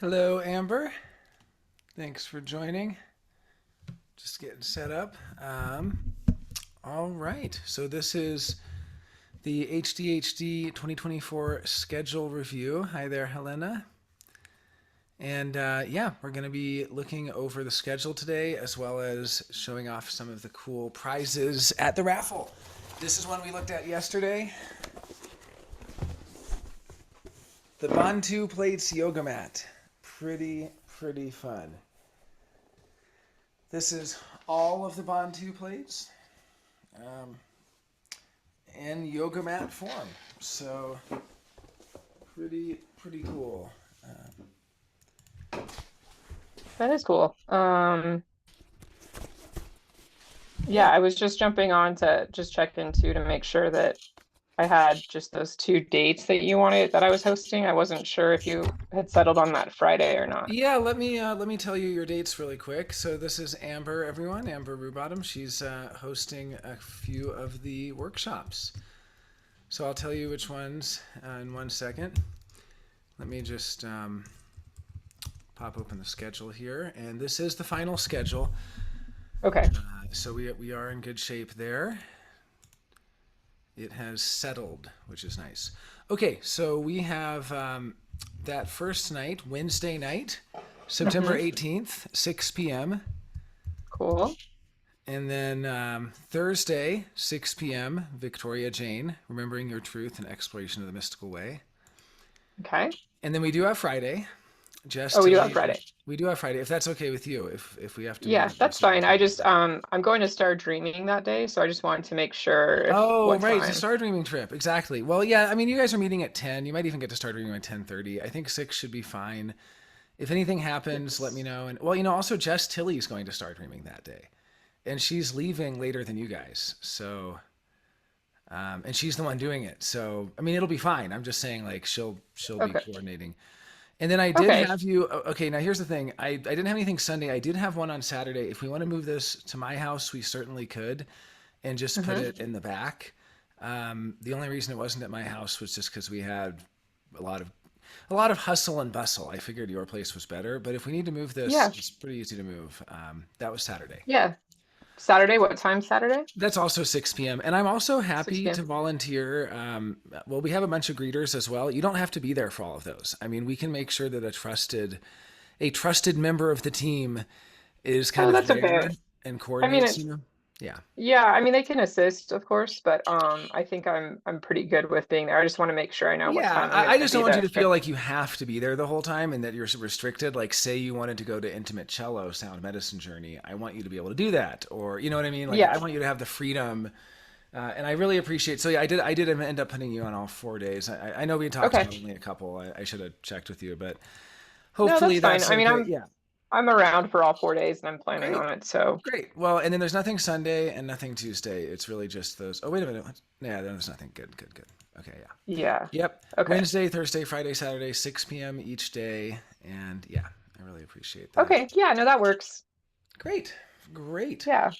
Hello, Amber. Thanks for joining. Just getting set up. All right. So this is the HDHD 2024 schedule review. Hi there, Helena. And yeah, we're going to be looking over the schedule today as well as showing off some of the cool prizes at the raffle. This is one we looked at yesterday. The Bantu Plates Yoga Mat. Pretty fun. This is all of the Bantu plates um, in yoga mat form. So pretty cool. That is cool. Yeah, Yeah. I was just jumping on to just check in too to make sure that I had just those two dates that you wanted that I was hosting. I wasn't sure if you had settled on that Friday or not. Yeah, let me tell you your dates really quick. So this is Amber, everyone. Amber Rubottom. She's hosting a few of the workshops. So I'll tell you which ones in 1 second. Let me just pop open the schedule here, and this is the final schedule. Okay. So we are in good shape there. It has settled, which is nice. Okay, so we have that first night, Wednesday night, September hmm 18th, 6 p.m. Cool. And then Thursday, 6 p.m., Victoria Jane, Remembering Your Truth and Exploration of the Mystical Way. Okay. And then we do have Friday, Jess Oh, we do have Tilly. Friday. We do have Friday, if that's okay with you, if we have to move Yeah, it to a that's certain fine. time. I'm going to start dreaming that day, so I just wanted to make sure if Oh, what right, it's a time. Star Dreaming trip. Exactly. Well, yeah, I mean, you guys are meeting at 10. You might even get to Star Dreaming at 10:30. I think 6 should be fine. If anything happens, let me Yes. know. And well, also Jess Tilly's going to Star Dreaming that day. And she's leaving later than you guys. So and she's the one doing it. So, I mean, it'll be fine. I'm just saying like she'll be Okay. coordinating. And then I did Okay. have you. Okay, now here's the thing. I didn't have anything Sunday. I did have one on Saturday. If we want to move this to my house, we certainly could, and just put hmm it in the back. The only reason it wasn't at my house was just because we had a lot of a lot of hustle and bustle. I figured your place was better, but if we need to move this, Yeah. it's pretty easy to move. That was Saturday. Yeah. Saturday, what time Saturday? That's also 6 p.m. And I'm also 6 happy p.m. to volunteer. Well, we have a bunch of greeters as well. You don't have to be there for all of those. I mean, we can make sure that a trusted member of the team is kind Oh, of that's there okay. and I mean, coordinates. Yeah. yeah, I mean they can assist, of course, but I think I'm pretty good with being there. I just want to make sure I know what Yeah, time I'm I going to just don't be want you there. to feel like you have to be there the whole time and that you're restricted. Like, say you wanted to go to Intimate Cello Sound Medicine Journey, I want you to be able to do that, or you know what I mean. Like, I Yeah. want you to have the freedom, and I really appreciate. So yeah, I did end up putting you on all 4 days. I know we talked Okay. about only a couple. I should have checked with you, but No, hopefully that's fine. that's I mean, okay. Yeah, I'm around for all 4 days and I'm planning great. on it. So, Great. Well, and then there's nothing Sunday and nothing Tuesday. It's really just those. Oh, wait a minute. Yeah, there's nothing. Good. Okay, yeah. yeah. Yep. Okay. Wednesday, Thursday, Friday, Saturday, 6 p.m. each day. And yeah, I really appreciate that. Okay. Yeah, no, that works. Great. Great. Yeah.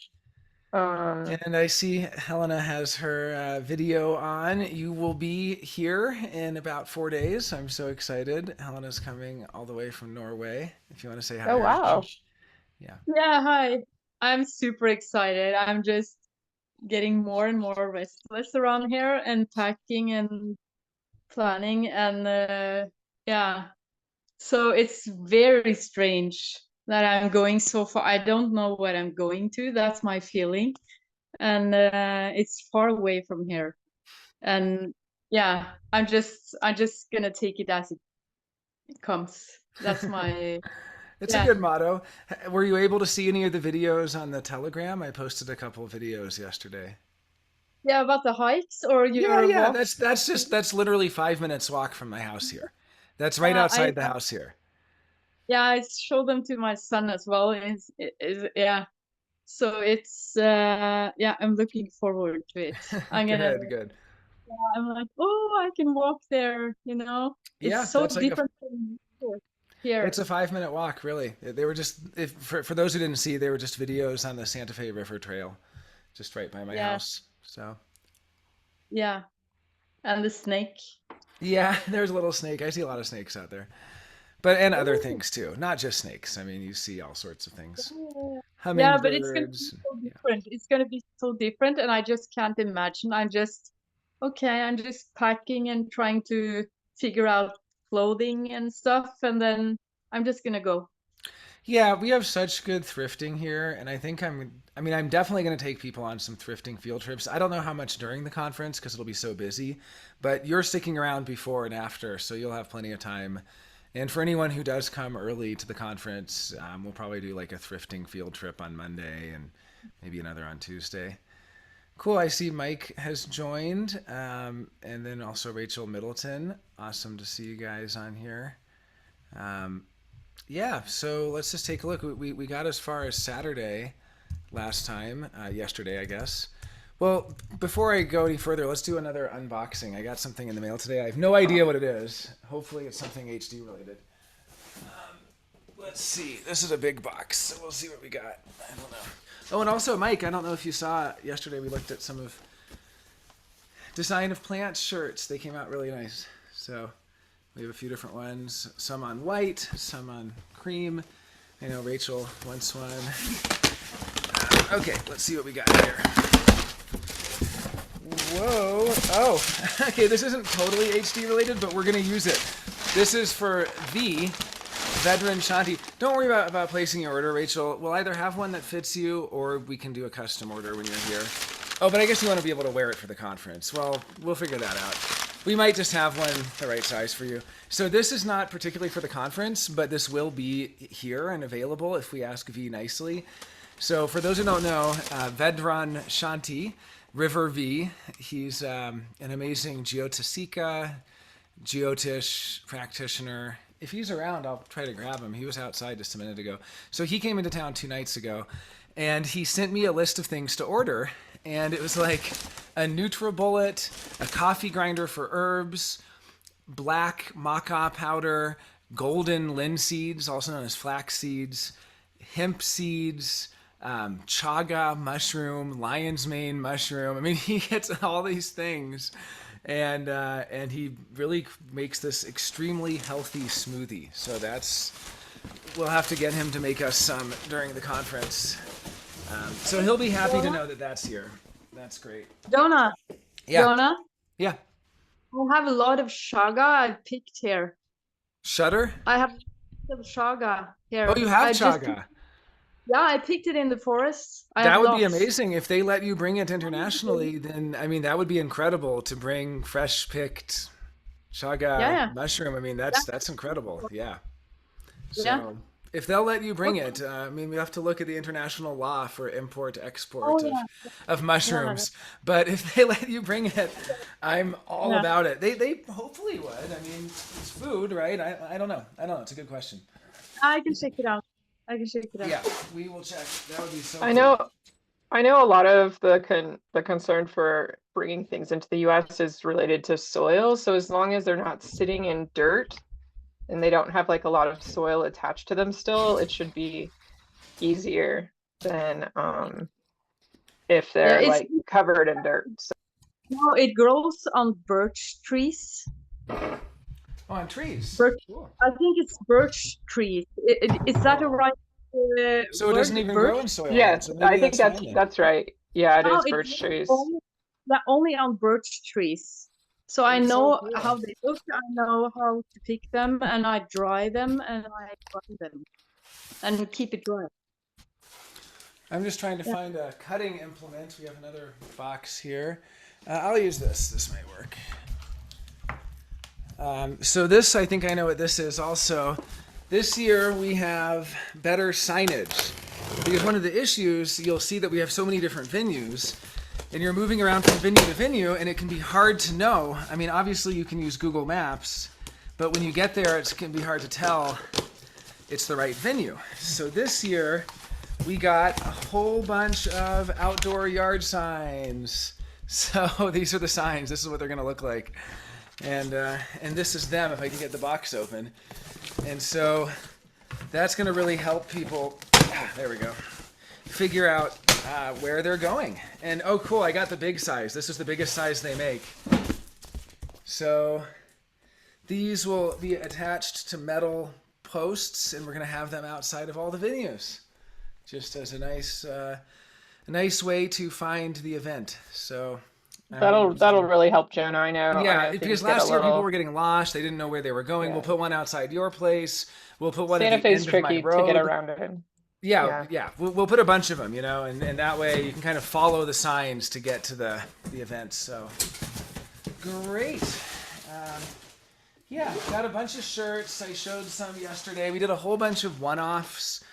Um, And I see Helena has her video on. You will be here in about 4 days. I'm so excited. Helena's coming all the way from Norway. If you want to say hi oh or anything. wow. Yeah. Yeah, hi. I'm super excited. I'm just getting more and more restless around here and packing and planning and yeah. So it's very strange that I'm going so far. I don't know what I'm going to. That's my feeling. And it's far away from here. And yeah, I'm just gonna take it as it comes. That's my It's a yeah. good motto. Were you able to see any of the videos on the Telegram? I posted a couple of videos yesterday. Yeah, about the hikes or Yeah, your yeah. walks. That's literally 5 minutes walk from my house here. That's right Yeah, I outside the house here. Yeah, I showed them to my son as well. Yeah. So it's yeah, I'm looking forward to it. Good, good. I'm like, oh, I can walk there, you know. It's Yeah, so that's like different from it's here. a 5 minute walk, really. They were just if for those who didn't see, they were just videos on the Santa Fe River Trail, just right by my Yeah, house. So yeah. And the snake. yeah, there's a little snake. I see a lot of snakes out there. and other things too, not just snakes. I mean, you see all sorts of things. Yeah, but it's gonna be Hummingbirds. so Yeah. different. It's gonna be so different, and I just can't imagine. I'm just packing and trying to figure out clothing and stuff, and then I'm just gonna go. Yeah, we have such good thrifting here, and I'm definitely going to take people on some thrifting field trips. I don't know how much during the conference because it'll be so busy, but you're sticking around before and after, so you'll have plenty of time. And for anyone who does come early to the conference, we'll probably do like a thrifting field trip on Monday and maybe another on Tuesday. Cool. I see Mike has joined, and then also Rachel Middleton. Awesome to see you guys on here. Um, yeah, so let's just take a look. We got as far as Saturday last time, yesterday, I guess. Well, before I go any further, let's do another unboxing. I got something in the mail today. I have no idea what it is. Hopefully, it's something HD related. Let's see. This is a big box, so we'll see what we got. I don't know. Oh, and also, Mike, I don't know if you saw yesterday, we looked at some of Design of Plants shirts. They came out really nice. So we have a few different ones, some on white, some on cream. I know Rachel wants one. Okay, let's see what we got here. Whoa. Oh, okay, this isn't totally HD related, but we're going to use it. This is for the Vedran Shanti. Don't worry about placing your order, Rachel. We'll either have one that fits you or we can do a custom order when you're here. Oh, but I guess you want to be able to wear it for the conference. Well, we'll figure that out. We might just have one the right size for you. So this is not particularly for the conference, but this will be here and available if we ask V nicely. So for those who don't know, Vedran Shanti, River V, he's an amazing Geotasika, Geotish practitioner. If he's around, I'll try to grab him. He was outside just a minute ago. So he came into town 2 nights ago, and he sent me a list of things to order. And it was like a NutriBullet, a coffee grinder for herbs, black maca powder, golden linseeds, also known as flax seeds, hemp seeds, chaga mushroom, lion's mane mushroom. I mean, he gets all these things, and he really makes this extremely healthy smoothie. So we'll have to get him to make us some during the conference. So he'll be happy to know that that's here. That's great. Jonah, Yeah. Jonah, Yeah. I have a lot of chaga I picked here. Shutter? I have a lot of chaga here. Oh, you have I just chaga. Yeah, I picked it in the forest. I That have would be lots. amazing if they let you bring it internationally. Then I mean, that would be incredible to bring fresh picked chaga Yeah. mushroom. I mean, that's incredible. Yeah. So Yeah. if they'll let you bring it, I mean, we have to look at the international law for import export Oh, of mushrooms. But if they let you bring it, I'm all Yeah. about it. They hopefully would. I mean, it's food, right? I don't know. It's a good question. I can check it out. Yeah, we will check. That would be so I cool. know, I know a lot of the concern for bringing things into the US is related to soil. So as long as they're not sitting in dirt and they don't have like a lot of soil attached to them still, it should be easier than if they're it's like covered in dirt. So no, it grows on birch trees. Oh, on trees. Birch. Cool. I think it's birch trees. Is that a right So it doesn't word? even Birch? grow in soil. yes, So maybe I think fine then. that's right. Yeah, it No, is it birch grows trees. only on birch trees. So I That's so know cool. how they look. I know how to pick them, and I dry them, and I grind them, and keep it dry. I'm just trying to find a cutting implement. We have another box here. I'll use this. This might work. So this, I think I know what this is also. This year we have better signage. Because one of the issues, you'll see that we have so many different venues, and you're moving around from venue to venue, and it can be hard to know. I mean, obviously you can use Google Maps, but when you get there, it can be hard to tell it's the right venue. So this year, we got a whole bunch of outdoor yard signs. So these are the signs. This is what they're going to look like. And this is them if I can get the box open. And so that's going to really help people, there we go, figure out where they're going. And oh cool, I got the big size. This is the biggest size they make. So these will be attached to metal posts, and we're going to have them outside of all the venues, just as a nice way to find the event. So That'll really help Jonah. I know. yeah, I know because things get last a year people little. were getting lost. They didn't know where they were going. Yeah. We'll put one outside your place. We'll put one Santa at the Fe's end of my tricky to road. get around it. Yeah, Yeah. We'll put a bunch of them, and that way you can kind of follow the signs to get to the events. So great. Yeah, got a bunch of shirts. I showed some yesterday. We did a whole bunch of one-offs.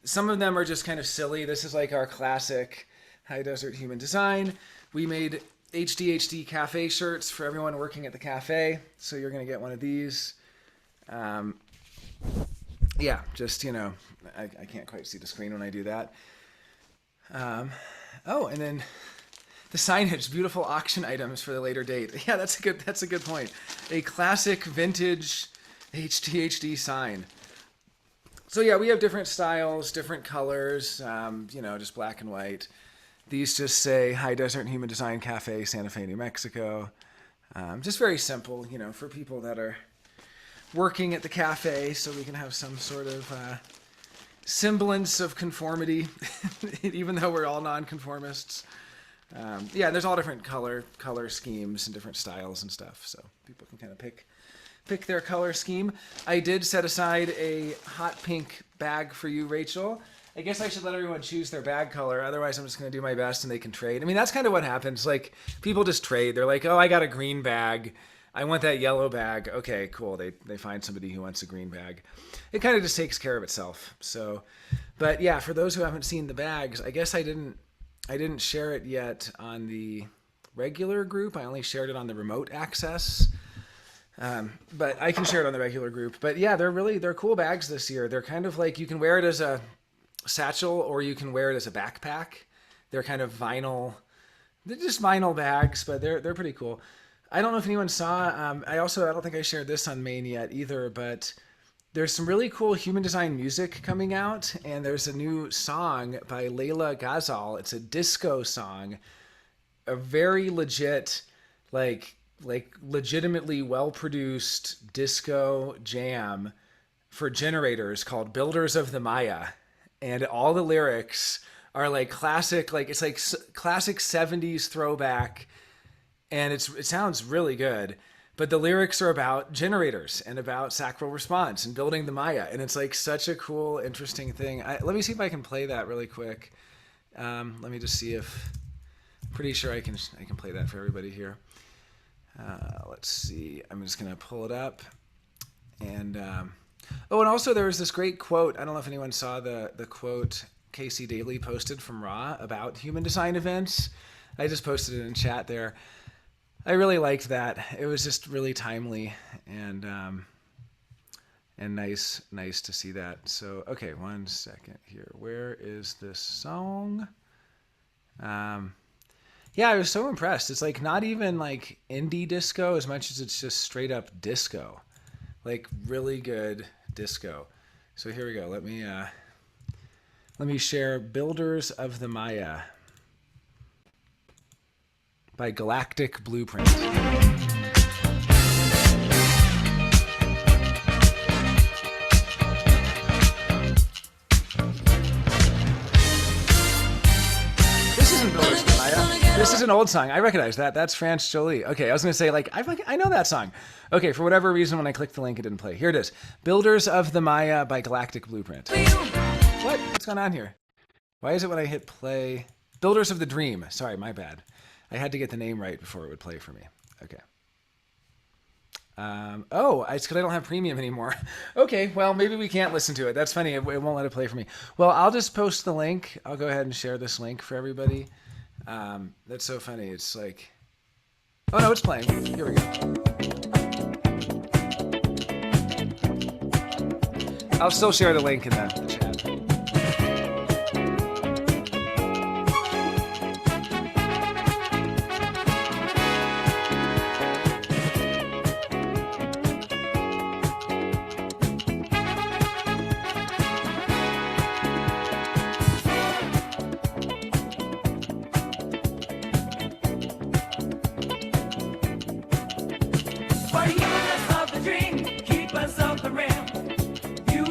Some of them are just kind of silly. This is like our classic high desert human design. We made HDHD cafe shirts for everyone working at the cafe. So you're going to get one of these. Yeah, just, I can't quite see the screen when I do that. Oh, and then the signage, beautiful auction items for the later date. Yeah, that's a good point. A classic vintage HDHD sign. So yeah, we have different styles, different colors, just black and white. These just say High Desert Human Design Cafe, Santa Fe, New Mexico. Just very simple, for people that are working at the cafe, so we can have some sort of semblance of conformity, even though we're all nonconformists. Yeah, there's all different color schemes and different styles and stuff, so people can kind of pick their color scheme. I did set aside a hot pink bag for you, Rachel. I guess I should let everyone choose their bag color. Otherwise, I'm just going to do my best and they can trade. I mean, that's kind of what happens. Like, people just trade. They're like, oh, I got a green bag. I want that yellow bag. Okay, cool. They find somebody who wants a green bag. It kind of just takes care of itself. So, but yeah, for those who haven't seen the bags, I guess I didn't share it yet on the regular group. I only shared it on the remote access. But I can share it on the regular group. But yeah, they're cool bags this year. They're kind of like, you can wear it as a satchel or you can wear it as a backpack. They're kind of vinyl. They're just vinyl bags, but they're pretty cool. I don't know if anyone saw, I don't think I shared this on Main yet either, but there's some really cool human design music coming out, and there's a new song by Layla Ghazal. It's a disco song, a very legit, like legitimately well-produced disco jam for generators called Builders of the Maya. And all the lyrics are like classic, it's like classic 70s throwback. And it sounds really good, but the lyrics are about generators and about sacral response and building the Maya. And it's like such a cool, interesting thing. Let me see if I can play that really quick. Let me just see if, I'm pretty sure I can play that for everybody here. Let's see. I'm just going to pull it up. And, and also there was this great quote. I don't know if anyone saw the quote Casey Daly posted from Raw about human design events. I just posted it in chat there. I really liked that. It was just really timely and nice to see that. So, okay, 1 second here. Where is this song? Yeah, I was so impressed. It's like not even like indie disco as much as it's just straight up disco. Like really good disco. So here we go. Let me share Builders of the Maya by Galactic Blueprint. This isn't Builders of the Maya. This is an old song. I recognize that. That's France Jolie. Okay, I was going to say, I know that song. Okay, for whatever reason, when I clicked the link, it didn't play. Here it is. Builders of the Maya by Galactic Blueprint. What? What's going on here? Why is it when I hit play? Builders of the Dream. Sorry, my bad. I had to get the name right before it would play for me. Okay. It's because I don't have premium anymore. Okay, well, maybe we can't listen to it. That's funny. It won't let it play for me. Well, I'll just post the link. I'll go ahead and share this link for everybody. That's so funny. It's like... Oh, no, it's playing. Here we go. I'll still share the link in the chat. For humanness of the dream, keep us off the rim. You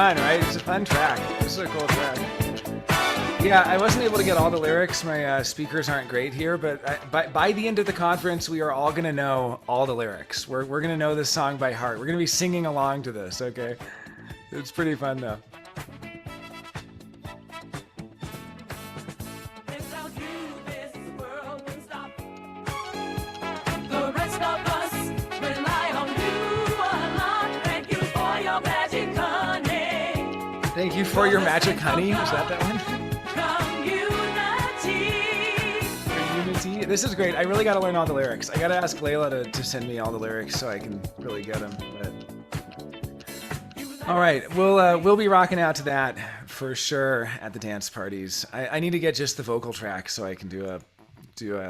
fun, right? It's a fun track. This is a cool track. Yeah, I wasn't able to get all the lyrics. My speakers aren't great here, but by the end of the conference, we are all going to know all the lyrics. We're going to know this song by heart. We're going to be singing along to this, okay? It's pretty fun, though. Without you, this world would stop. The rest of us rely on you a lot. Thank you for your magic, honey. Thank you for your magic, honey. Is that one? Unity. This is great. I really got to learn all the lyrics. I got to ask Layla to send me all the lyrics so I can really get them. But... All right, we'll be rocking out to that for sure at the dance parties. I need to get just the vocal track so I can do a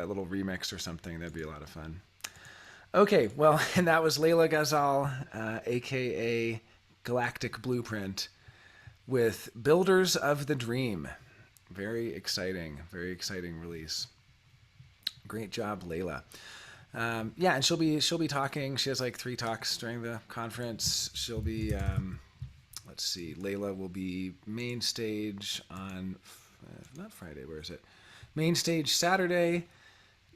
little remix or something. That'd be a lot of fun. Okay, well, and that was Layla Ghazal, aka Galactic Blueprint, with Builders of the Dream. Very exciting release. Great job, Layla. Yeah, and she'll be talking. She has like 3 talks during the conference. She'll be, let's see, Layla will be main stage on, not Friday, where is it? Main stage Saturday,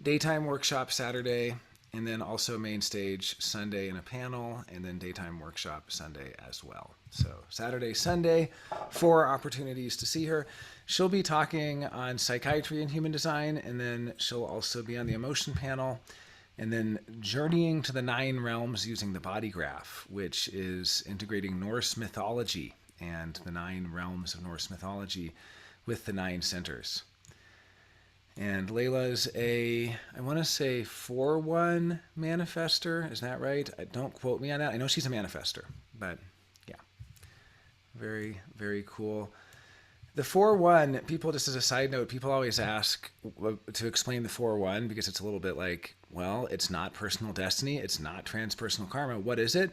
daytime workshop Saturday, and then also main stage Sunday in a panel, and then daytime workshop Sunday as well. So Saturday, Sunday, 4 opportunities to see her. She'll be talking on psychiatry and human design, and then she'll also be on the emotion panel, and then journeying to the 9 realms using the body graph, which is integrating Norse mythology and the 9 realms of Norse mythology with the 9 centers. And Layla's I want to say 4-1 manifester. Is that right? Don't quote me on that. I know she's a manifester, but yeah. Very, very cool. The 4-1, people, just as a side note, people always ask to explain the 4-1 because it's a little bit like, well, it's not personal destiny. It's not transpersonal karma. What is it?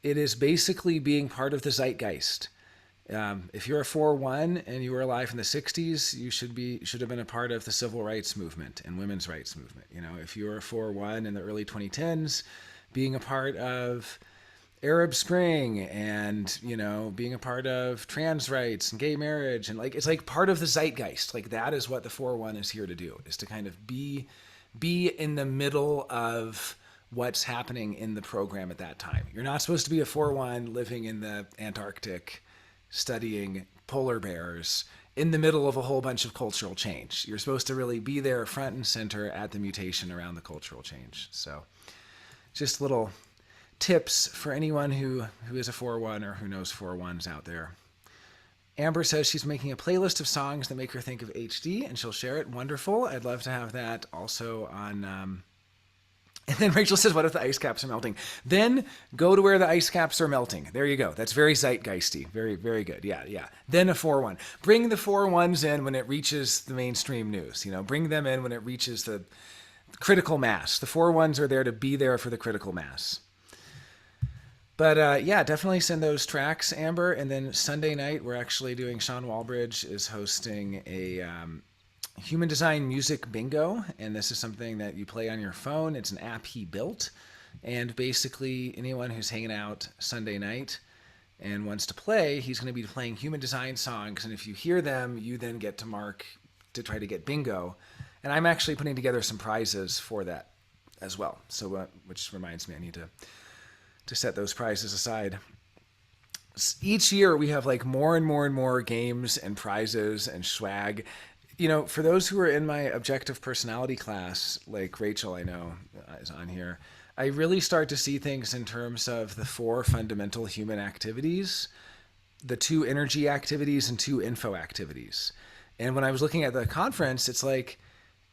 It is basically being part of the zeitgeist. If you're a 4-1 and you were alive in the 60s, you should have been a part of the civil rights movement and women's rights movement. You know, if you were a 4-1 in the early 2010s, being a part of Arab Spring and, you know, being a part of trans rights and gay marriage, and like, it's like part of the zeitgeist. Like, that is what the 4-1 is here to do, is to kind of be in the middle of what's happening in the program at that time. You're not supposed to be a 4-1 living in the Antarctic studying polar bears in the middle of a whole bunch of cultural change. You're supposed to really be there front and center at the mutation around the cultural change. So just little tips for anyone who is a 4-1 or who knows 4-1s out there. Amber says she's making a playlist of songs that make her think of HD, and she'll share it. Wonderful. I'd love to have that also on... And then Rachel says, what if the ice caps are melting? Then go to where the ice caps are melting. There you go. That's very zeitgeisty. Very, very good. Yeah. Then a 4-1. Bring the 4-1s in when it reaches the mainstream news. You know, bring them in when it reaches the critical mass. The 4-1s are there to be there for the critical mass. But yeah, definitely send those tracks, Amber. And then Sunday night, we're actually doing, Sean Walbridge is hosting a human design music bingo, and this is something that you play on your phone. It's an app he built, and basically anyone who's hanging out Sunday night and wants to play, he's going to be playing human design songs, and if you hear them, you then get to mark to try to get bingo. And I'm actually putting together some prizes for that as well, so which reminds me I need to set those prizes aside. Each year we have like more and more and more games and prizes and swag. You know, for those who are in my objective personality class, like Rachel, I know is on here, I really start to see things in terms of the 4 fundamental human activities, the 2 energy activities and 2 info activities. And when I was looking at the conference, it's like,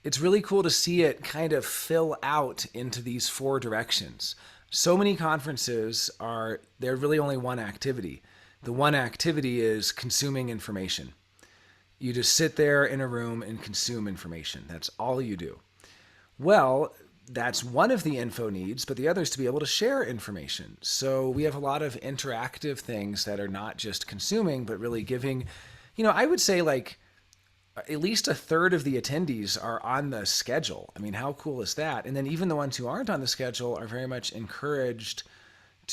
it's really cool to see it kind of fill out into these 4 directions. So many conferences they're really only one activity. The one activity is consuming information. You just sit there in a room and consume information. That's all you do. Well, that's one of the info needs, but the other is to be able to share information. So we have a lot of interactive things that are not just consuming, but really giving, you know, I would say like at least a third of the attendees are on the schedule. I mean, how cool is that? And then even the ones who aren't on the schedule are very much encouraged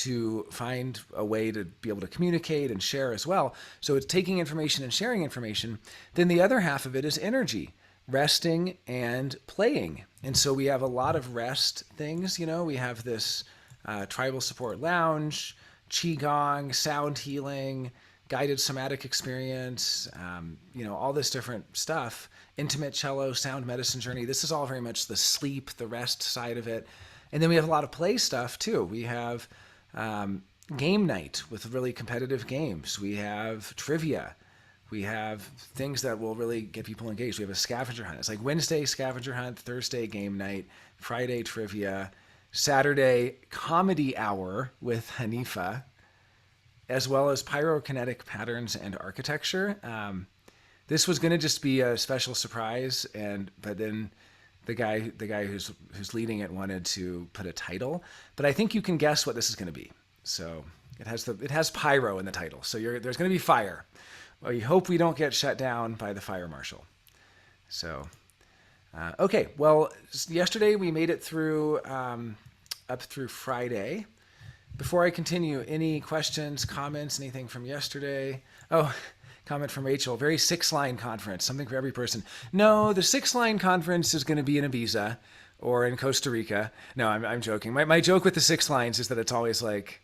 to find a way to be able to communicate and share as well. So it's taking information and sharing information. Then the other half of it is energy, resting and playing. And so we have a lot of rest things. We have this tribal support lounge, qigong, sound healing, guided somatic experience, all this different stuff, intimate cello, sound medicine journey. This is all very much the sleep, the rest side of it. And then we have a lot of play stuff too. We have game night with really competitive games. We have trivia. We have things that will really get people engaged. We have a scavenger hunt. It's like Wednesday scavenger hunt, Thursday game night, Friday trivia, Saturday comedy hour with Hanifa, as well as pyrokinetic patterns and architecture. This was going to just be a special surprise, but then the guy who's leading it wanted to put a title. But I think you can guess what this is going to be. So it has pyro in the title. So there's going to be fire. Well, you hope we don't get shut down by the fire marshal. So, okay. Well, yesterday we made it through up through Friday. Before I continue, any questions, comments, anything from yesterday? Oh, comment from Rachel. Very 6-line conference, something for every person. No, the 6-line conference is going to be in Ibiza or in Costa Rica. No, I'm joking. My joke with the 6 lines is that it's always like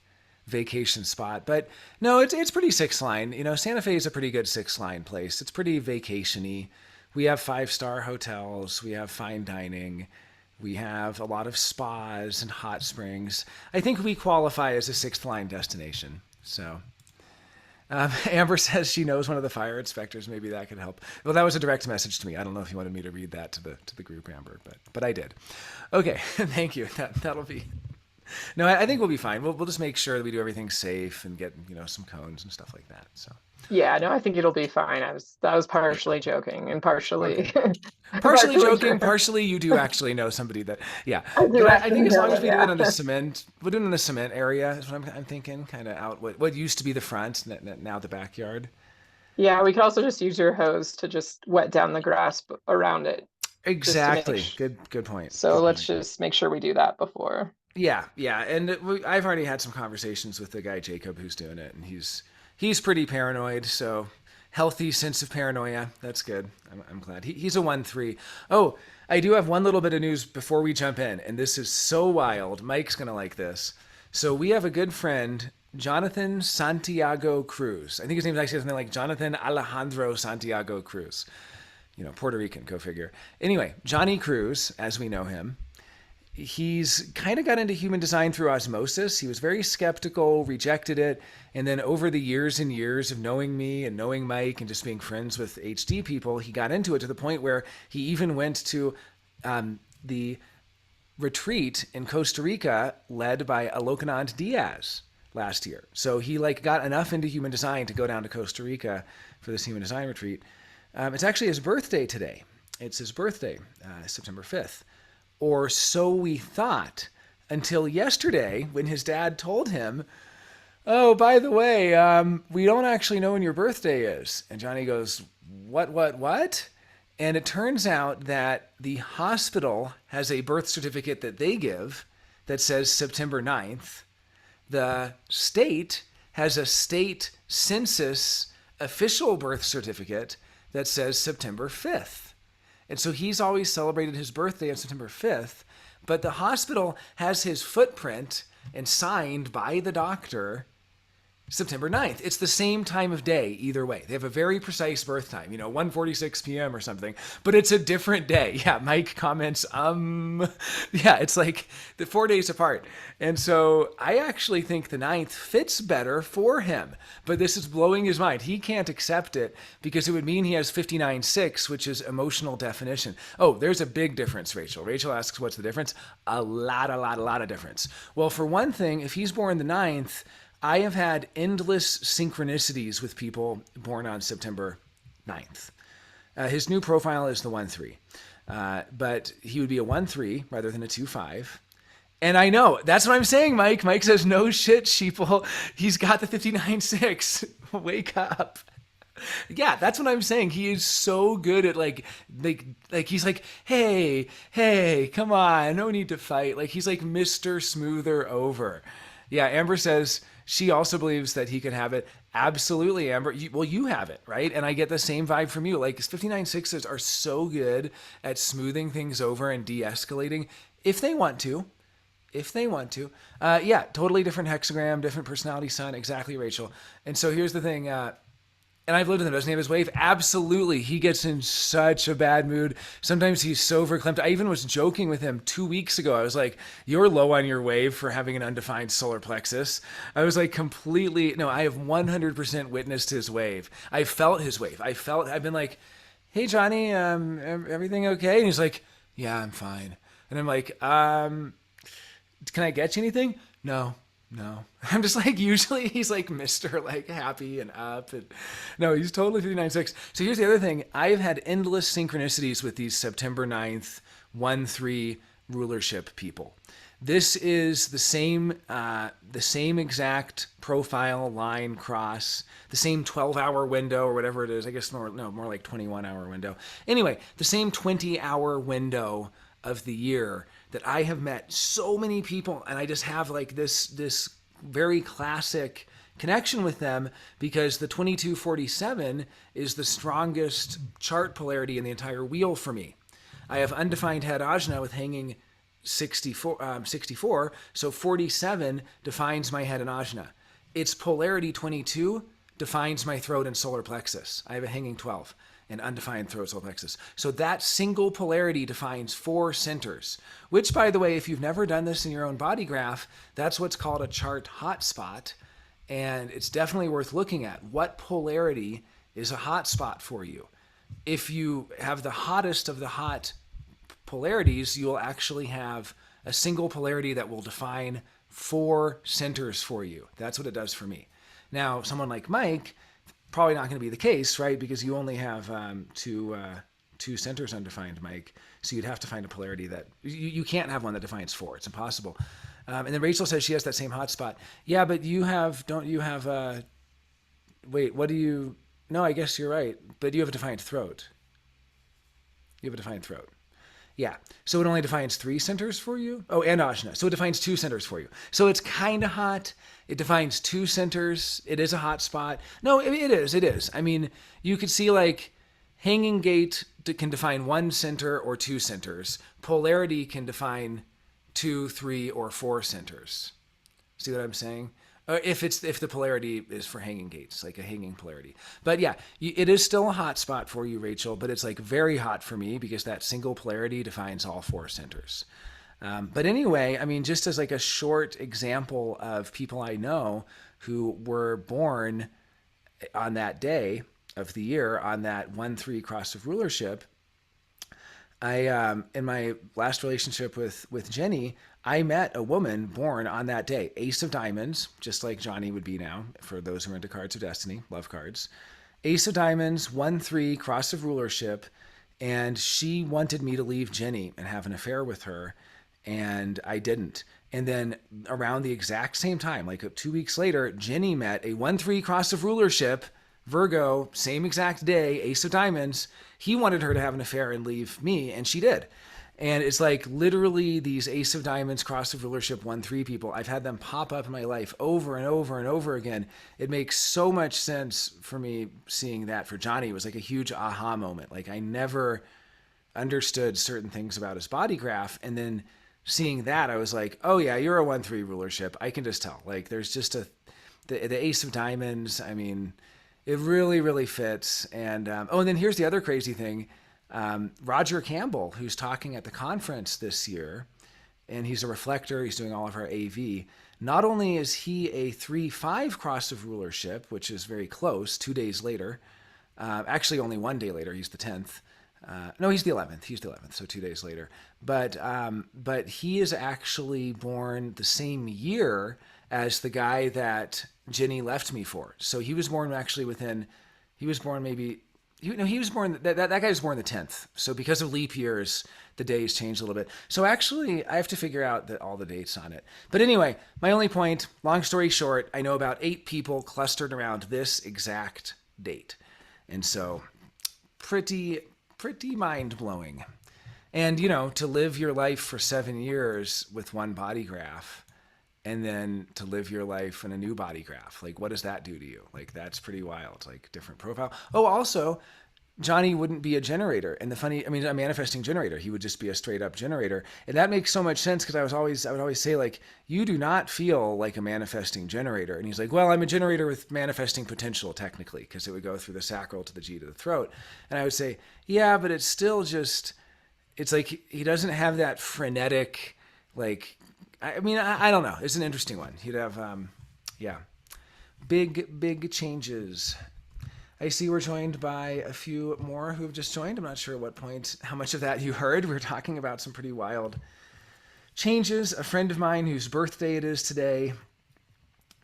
vacation spot, but no, it's pretty 6-line. Santa Fe is a pretty good 6-line place. It's pretty vacation-y. We have 5-star hotels. We have fine dining. We have a lot of spas and hot springs. I think we qualify as a 6th-line destination. So Amber says she knows one of the fire inspectors. Maybe that could help. Well, that was a direct message to me. I don't know if you wanted me to read that to the group, Amber, but I did. Okay, thank you. That'll be. No, I think we'll be fine. We'll just make sure that we do everything safe and get some cones and stuff like that. So. Yeah, no, I think it'll be fine. I was partially joking and partially partially joking, partially you do actually know somebody that I think as long as we do it on the cement, we'll do it in the cement area is what I'm thinking, kind of out what used to be the front, now the backyard. Yeah, we could also just use your hose to just wet down the grass around it. Exactly. Good point. So let's just make sure we do that before. Yeah, and I've already had some conversations with the guy Jacob who's doing it, and he's pretty paranoid, so healthy sense of paranoia. That's good. I'm glad. He's a 1-3. Oh, I do have one little bit of news before we jump in, and this is so wild. Mike's going to like this. So we have a good friend, Jonathan Santiago Cruz. I think his name is actually something like Jonathan Alejandro Santiago Cruz. Puerto Rican, go figure. Anyway, Johnny Cruz, as we know him, he's kind of got into human design through osmosis. He was very skeptical, rejected it. And then over the years and years of knowing me and knowing Mike and just being friends with HD people, he got into it to the point where he even went to the retreat in Costa Rica led by Alocanand Diaz last year. So he got enough into human design to go down to Costa Rica for this human design retreat. It's actually his birthday today. It's his birthday, September 5th. Or so we thought, until yesterday when his dad told him, oh, by the way, we don't actually know when your birthday is. And Johnny goes, what? And it turns out that the hospital has a birth certificate that they give that says September 9th. The state has a state census official birth certificate that says September 5th. And so he's always celebrated his birthday on September 5th, but the hospital has his footprint and signed by the doctor September 9th. It's the same time of day either way. They have a very precise birth time, 1:46 p.m. or something, but it's a different day. Yeah, Mike comments, yeah, it's like the 4 days apart. And so I actually think the 9th fits better for him, but this is blowing his mind. He can't accept it because it would mean he has 59-6, which is emotional definition. Oh, there's a big difference, Rachel. Rachel asks, what's the difference? A lot of difference. Well, for one thing, if he's born the 9th, I have had endless synchronicities with people born on September 9th. His new profile is the 1-3, but he would be a 1-3 rather than a 2-5. And I know, that's what I'm saying, Mike. Mike says, no shit, sheeple. He's got the 59-6. Wake up. Yeah, that's what I'm saying. He is so good at like he's like, hey, come on, no need to fight. Like he's like Mr. Smoother over. Yeah, Amber says she also believes that he could have it. Absolutely, Amber. You have it, right? And I get the same vibe from you. Like 59.6s are so good at smoothing things over and de-escalating if they want to. If they want to. Yeah, totally different hexagram, different personality sun. Exactly, Rachel. And so here's the thing. And I've lived with him. Doesn't he have his wave? Absolutely. He gets in such a bad mood. Sometimes he's so verklempt. I even was joking with him 2 weeks ago. I was like, you're low on your wave for having an undefined solar plexus. I was like no, I have 100% witnessed his wave. I felt his wave. I've been like, hey, Johnny, everything okay? And he's like, yeah, I'm fine. And I'm like, can I get you anything? No. I'm just like, usually he's like Mr. like happy and up. And no, he's totally 59.6. So here's the other thing. I've had endless synchronicities with these September 9th 1-3 rulership people. This is the same exact profile, line, cross, the same 12-hour window or whatever it is. I guess more like 21-hour window. Anyway, the same 20-hour window of the year that I have met so many people, and I just have like this very classic connection with them because the 2247 is the strongest chart polarity in the entire wheel for me. I have undefined head ajna with hanging 64, so 47 defines my head and ajna. Its polarity 22 defines my throat and solar plexus. I have a hanging 12 and undefined throat solar plexus. So that single polarity defines 4 centers, which, by the way, if you've never done this in your own body graph, that's what's called a chart hotspot. And it's definitely worth looking at. What polarity is a hotspot for you? If you have the hottest of the hot polarities, you'll actually have a single polarity that will define 4 centers for you. That's what it does for me. Now, someone like Mike, probably not going to be the case, right? Because you only have two centers undefined, Mike. So you'd have to find a polarity that you can't have one that defines 4. It's impossible. And then Rachel says she has that same hotspot. Yeah, but don't you have wait, what do you, no, I guess you're right. But you have a defined throat. You have a defined throat. Yeah. So it only defines 3 centers for you. Oh, and ajna. So it defines 2 centers for you. So it's kind of hot. It defines 2 centers. It is a hot spot. No, it is. It is. I mean, you could see like hanging gate can define 1 center or 2 centers. Polarity can define 2, 3, or 4 centers. See what I'm saying? If the polarity is for hanging gates, like a hanging polarity. But yeah, it is still a hot spot for you, Rachel, but it's like very hot for me because that single polarity defines all 4 centers. But anyway, I mean, just as like a short example of people I know who were born on that day of the year, on that 1-3 cross of rulership, I in my last relationship with Jenny, I met a woman born on that day, Ace of Diamonds, just like Johnny would be now, for those who are into Cards of Destiny, love cards. Ace of Diamonds, 1-3, cross of rulership, and she wanted me to leave Jenny and have an affair with her, and I didn't. And then around the exact same time, like 2 weeks later, Jenny met a 1-3 cross of rulership, Virgo, same exact day, Ace of Diamonds. He wanted her to have an affair and leave me, and she did. And it's like literally these Ace of Diamonds, cross of rulership, 1-3 people, I've had them pop up in my life over and over and over again. It makes so much sense for me seeing that. For Johnny, it was like a huge aha moment. Like I never understood certain things about his body graph. And then seeing that, I was like, oh yeah, you're a 1-3 rulership. I can just tell. Like there's just the Ace of Diamonds. I mean, it really, really fits. And and then here's the other crazy thing. Roger Campbell, who's talking at the conference this year, and he's a reflector, he's doing all of our AV. Not only is he a 3-5 cross of rulership, which is very close, 2 days later, actually only 1 day later, he's the 10th. No, he's the 11th. He's the 11th, so 2 days later. But he is actually born the same year as the guy that Jenny left me for. So he was born actually he was born that guy was born the 10th. So because of leap years, the days changed a little bit. So actually, I have to figure out all the dates on it. But anyway, my only point, long story short, I know about 8 people clustered around this exact date. And so pretty mind-blowing. And, to live your life for 7 years with one body graph, and then to live your life in a new body graph. Like, what does that do to you? Like, that's pretty wild. Like, different profile. Oh, also, Johnny wouldn't be a generator. And a manifesting generator. He would just be a straight up generator. And that makes so much sense because I would always say, like, you do not feel like a manifesting generator. And he's like, well, I'm a generator with manifesting potential, technically, because it would go through the sacral to the G to the throat. And I would say, yeah, but it's still just, it's like he doesn't have that frenetic, like, I don't know. It's an interesting one. He'd have, yeah, big changes. I see we're joined by a few more who have just joined. I'm not sure at what point, how much of that you heard. We're talking about some pretty wild changes. A friend of mine whose birthday it is today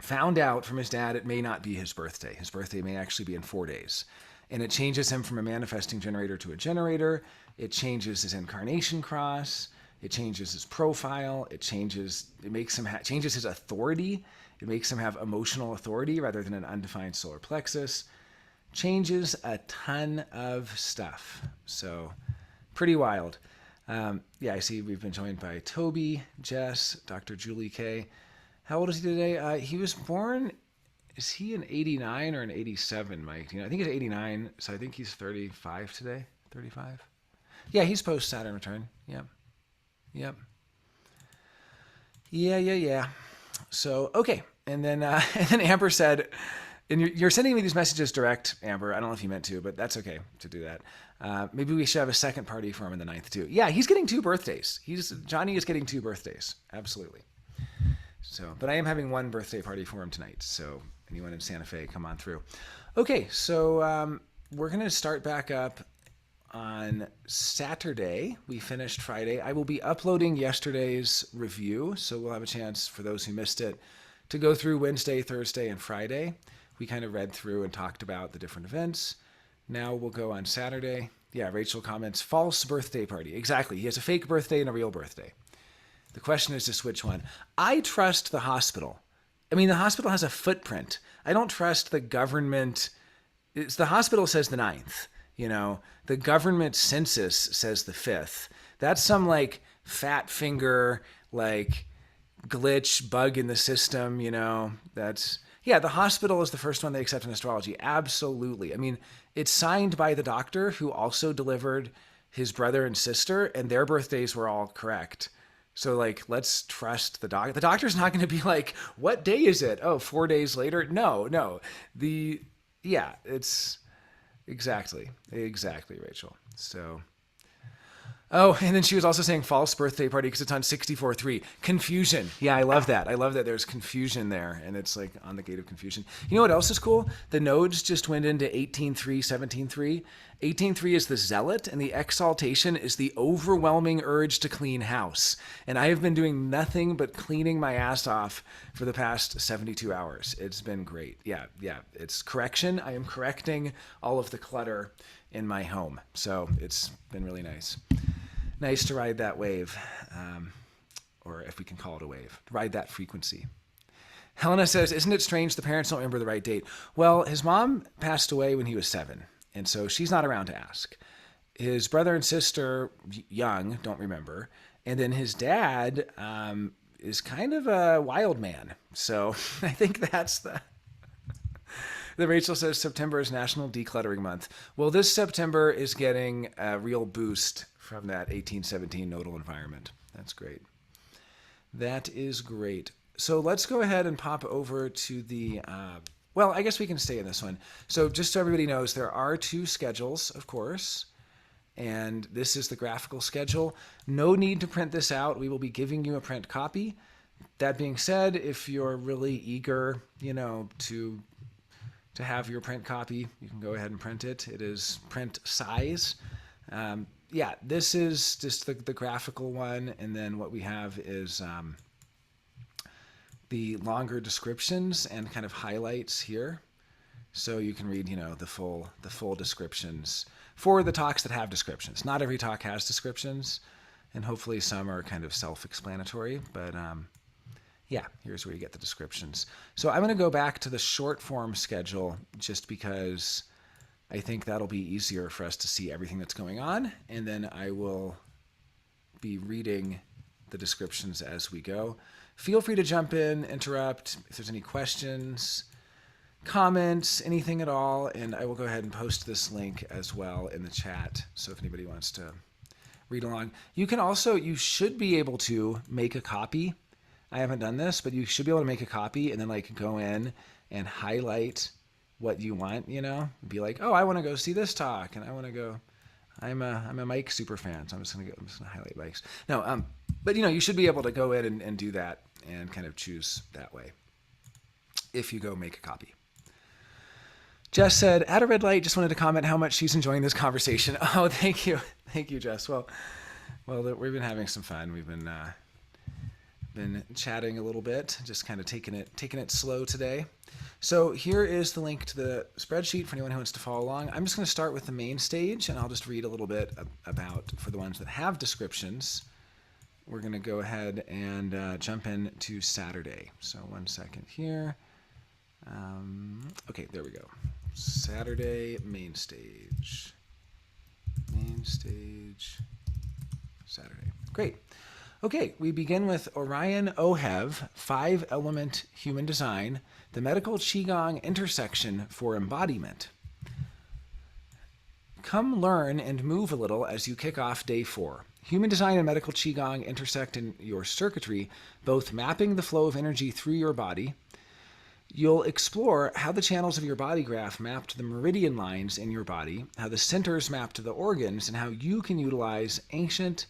found out from his dad it may not be his birthday. His birthday may actually be in 4 days. And it changes him from a manifesting generator to a generator. It changes his incarnation cross. It changes his profile. It changes his authority. It makes him have emotional authority rather than an undefined solar plexus. Changes a ton of stuff. So pretty wild. Yeah, I see we've been joined by Toby, Jess, Dr. Julie K. How old is he today? He was born, is he an 89 or an 87, Mike? I think he's 89, so I think he's 35 today. 35? Yeah, he's post Saturn return. Yep. Yeah. So, okay. And then Amber said, and you're sending me these messages direct, Amber. I don't know if you meant to, but that's okay to do that. Maybe we should have a second party for him in the 9th too. Yeah, he's getting 2 birthdays. Johnny is getting 2 birthdays. Absolutely. So, but I am having 1 birthday party for him tonight. So anyone in Santa Fe, come on through. Okay, so we're going to start back up on Saturday. We finished Friday. I will be uploading yesterday's review, so we'll have a chance for those who missed it to go through Wednesday, Thursday, and Friday. We kind of read through and talked about the different events. Now we'll go on Saturday. Yeah, Rachel comments, false birthday party. Exactly. He has a fake birthday and a real birthday. The question is just which one. I trust the hospital. I mean, the hospital has a footprint. I don't trust the government. The hospital says the 9th. The government census says the 5th. That's some like fat finger, like glitch bug in the system. The hospital is the first one they accept in astrology. Absolutely. I mean, it's signed by the doctor who also delivered his brother and sister, and their birthdays were all correct. So, like, let's trust the doctor. The doctor's not going to be like, what day is it? Oh, 4 days later? No. It's exactly, Rachel. So, oh, and then she was also saying false birthday party because it's on 64.3. Confusion. Yeah, I love that. There's confusion there, and it's like on the gate of confusion. You know what else is cool? The nodes just went into 18.3, 17.3. 18.3 is the zealot, and the exaltation is the overwhelming urge to clean house. And I have been doing nothing but cleaning my ass off for the past 72 hours. It's been great. Yeah. It's correction. I am correcting all of the clutter in my home. So it's been really nice. Nice to ride that wave, or if we can call it a wave, ride that frequency. Helena says, isn't it strange the parents don't remember the right date? Well, his mom passed away when he was 7, and so she's not around to ask. His brother and sister, young, don't remember. And then his dad is kind of a wild man. So I think that's the Rachel says September is National Decluttering Month. Well, this September is getting a real boost from that 1817 nodal environment. That's great. That is great. So let's go ahead and pop over to the, well, I guess we can stay in this one. So just so everybody knows, there are 2 schedules, of course, and this is the graphical schedule. No need to print this out. We will be giving you a print copy. That being said, if you're really eager, to have your print copy, you can go ahead and print it. It is print size. This is just the graphical one, and then what we have is the longer descriptions and kind of highlights here, so you can read the full descriptions for the talks that have descriptions. Not every talk has descriptions, and hopefully some are kind of self-explanatory, but here's where you get the descriptions. So I'm going to go back to the short form schedule just because I think that'll be easier for us to see everything that's going on, and then I will be reading the descriptions as we go. feel free to jump in, interrupt if there's any questions, comments, anything at all, and I will go ahead and post this link as well in the chat. So if anybody wants to read along, you should be able to make a copy. I haven't done this, but you should be able to make a copy and then like go in and highlight what you want, be like, oh, I want to go see this talk, and I want to go. I'm a Mike super fan, so I'm just gonna highlight Mike's. No, but you should be able to go in and do that and kind of choose that way if you go make a copy. Jess said, at a red light, just wanted to comment how much she's enjoying this conversation. Oh, thank you, Jess. Well, we've been having some fun. We've been chatting a little bit, just kind of taking it slow today. So here is the link to the spreadsheet for anyone who wants to follow along. I'm just going to start with the main stage, and I'll just read a little bit about, for the ones that have descriptions, we're going to go ahead and jump in to Saturday. So 1 second here. Okay, there we go. Saturday, main stage. Main stage, Saturday. Great. Okay, we begin with Orion Ohev, 5-element human design, the medical Qigong intersection for embodiment. Come learn and move a little as you kick off day 4. Human design and medical Qigong intersect in your circuitry, both mapping the flow of energy through your body. You'll explore how the channels of your body graph map to the meridian lines in your body, how the centers map to the organs, and how you can utilize ancient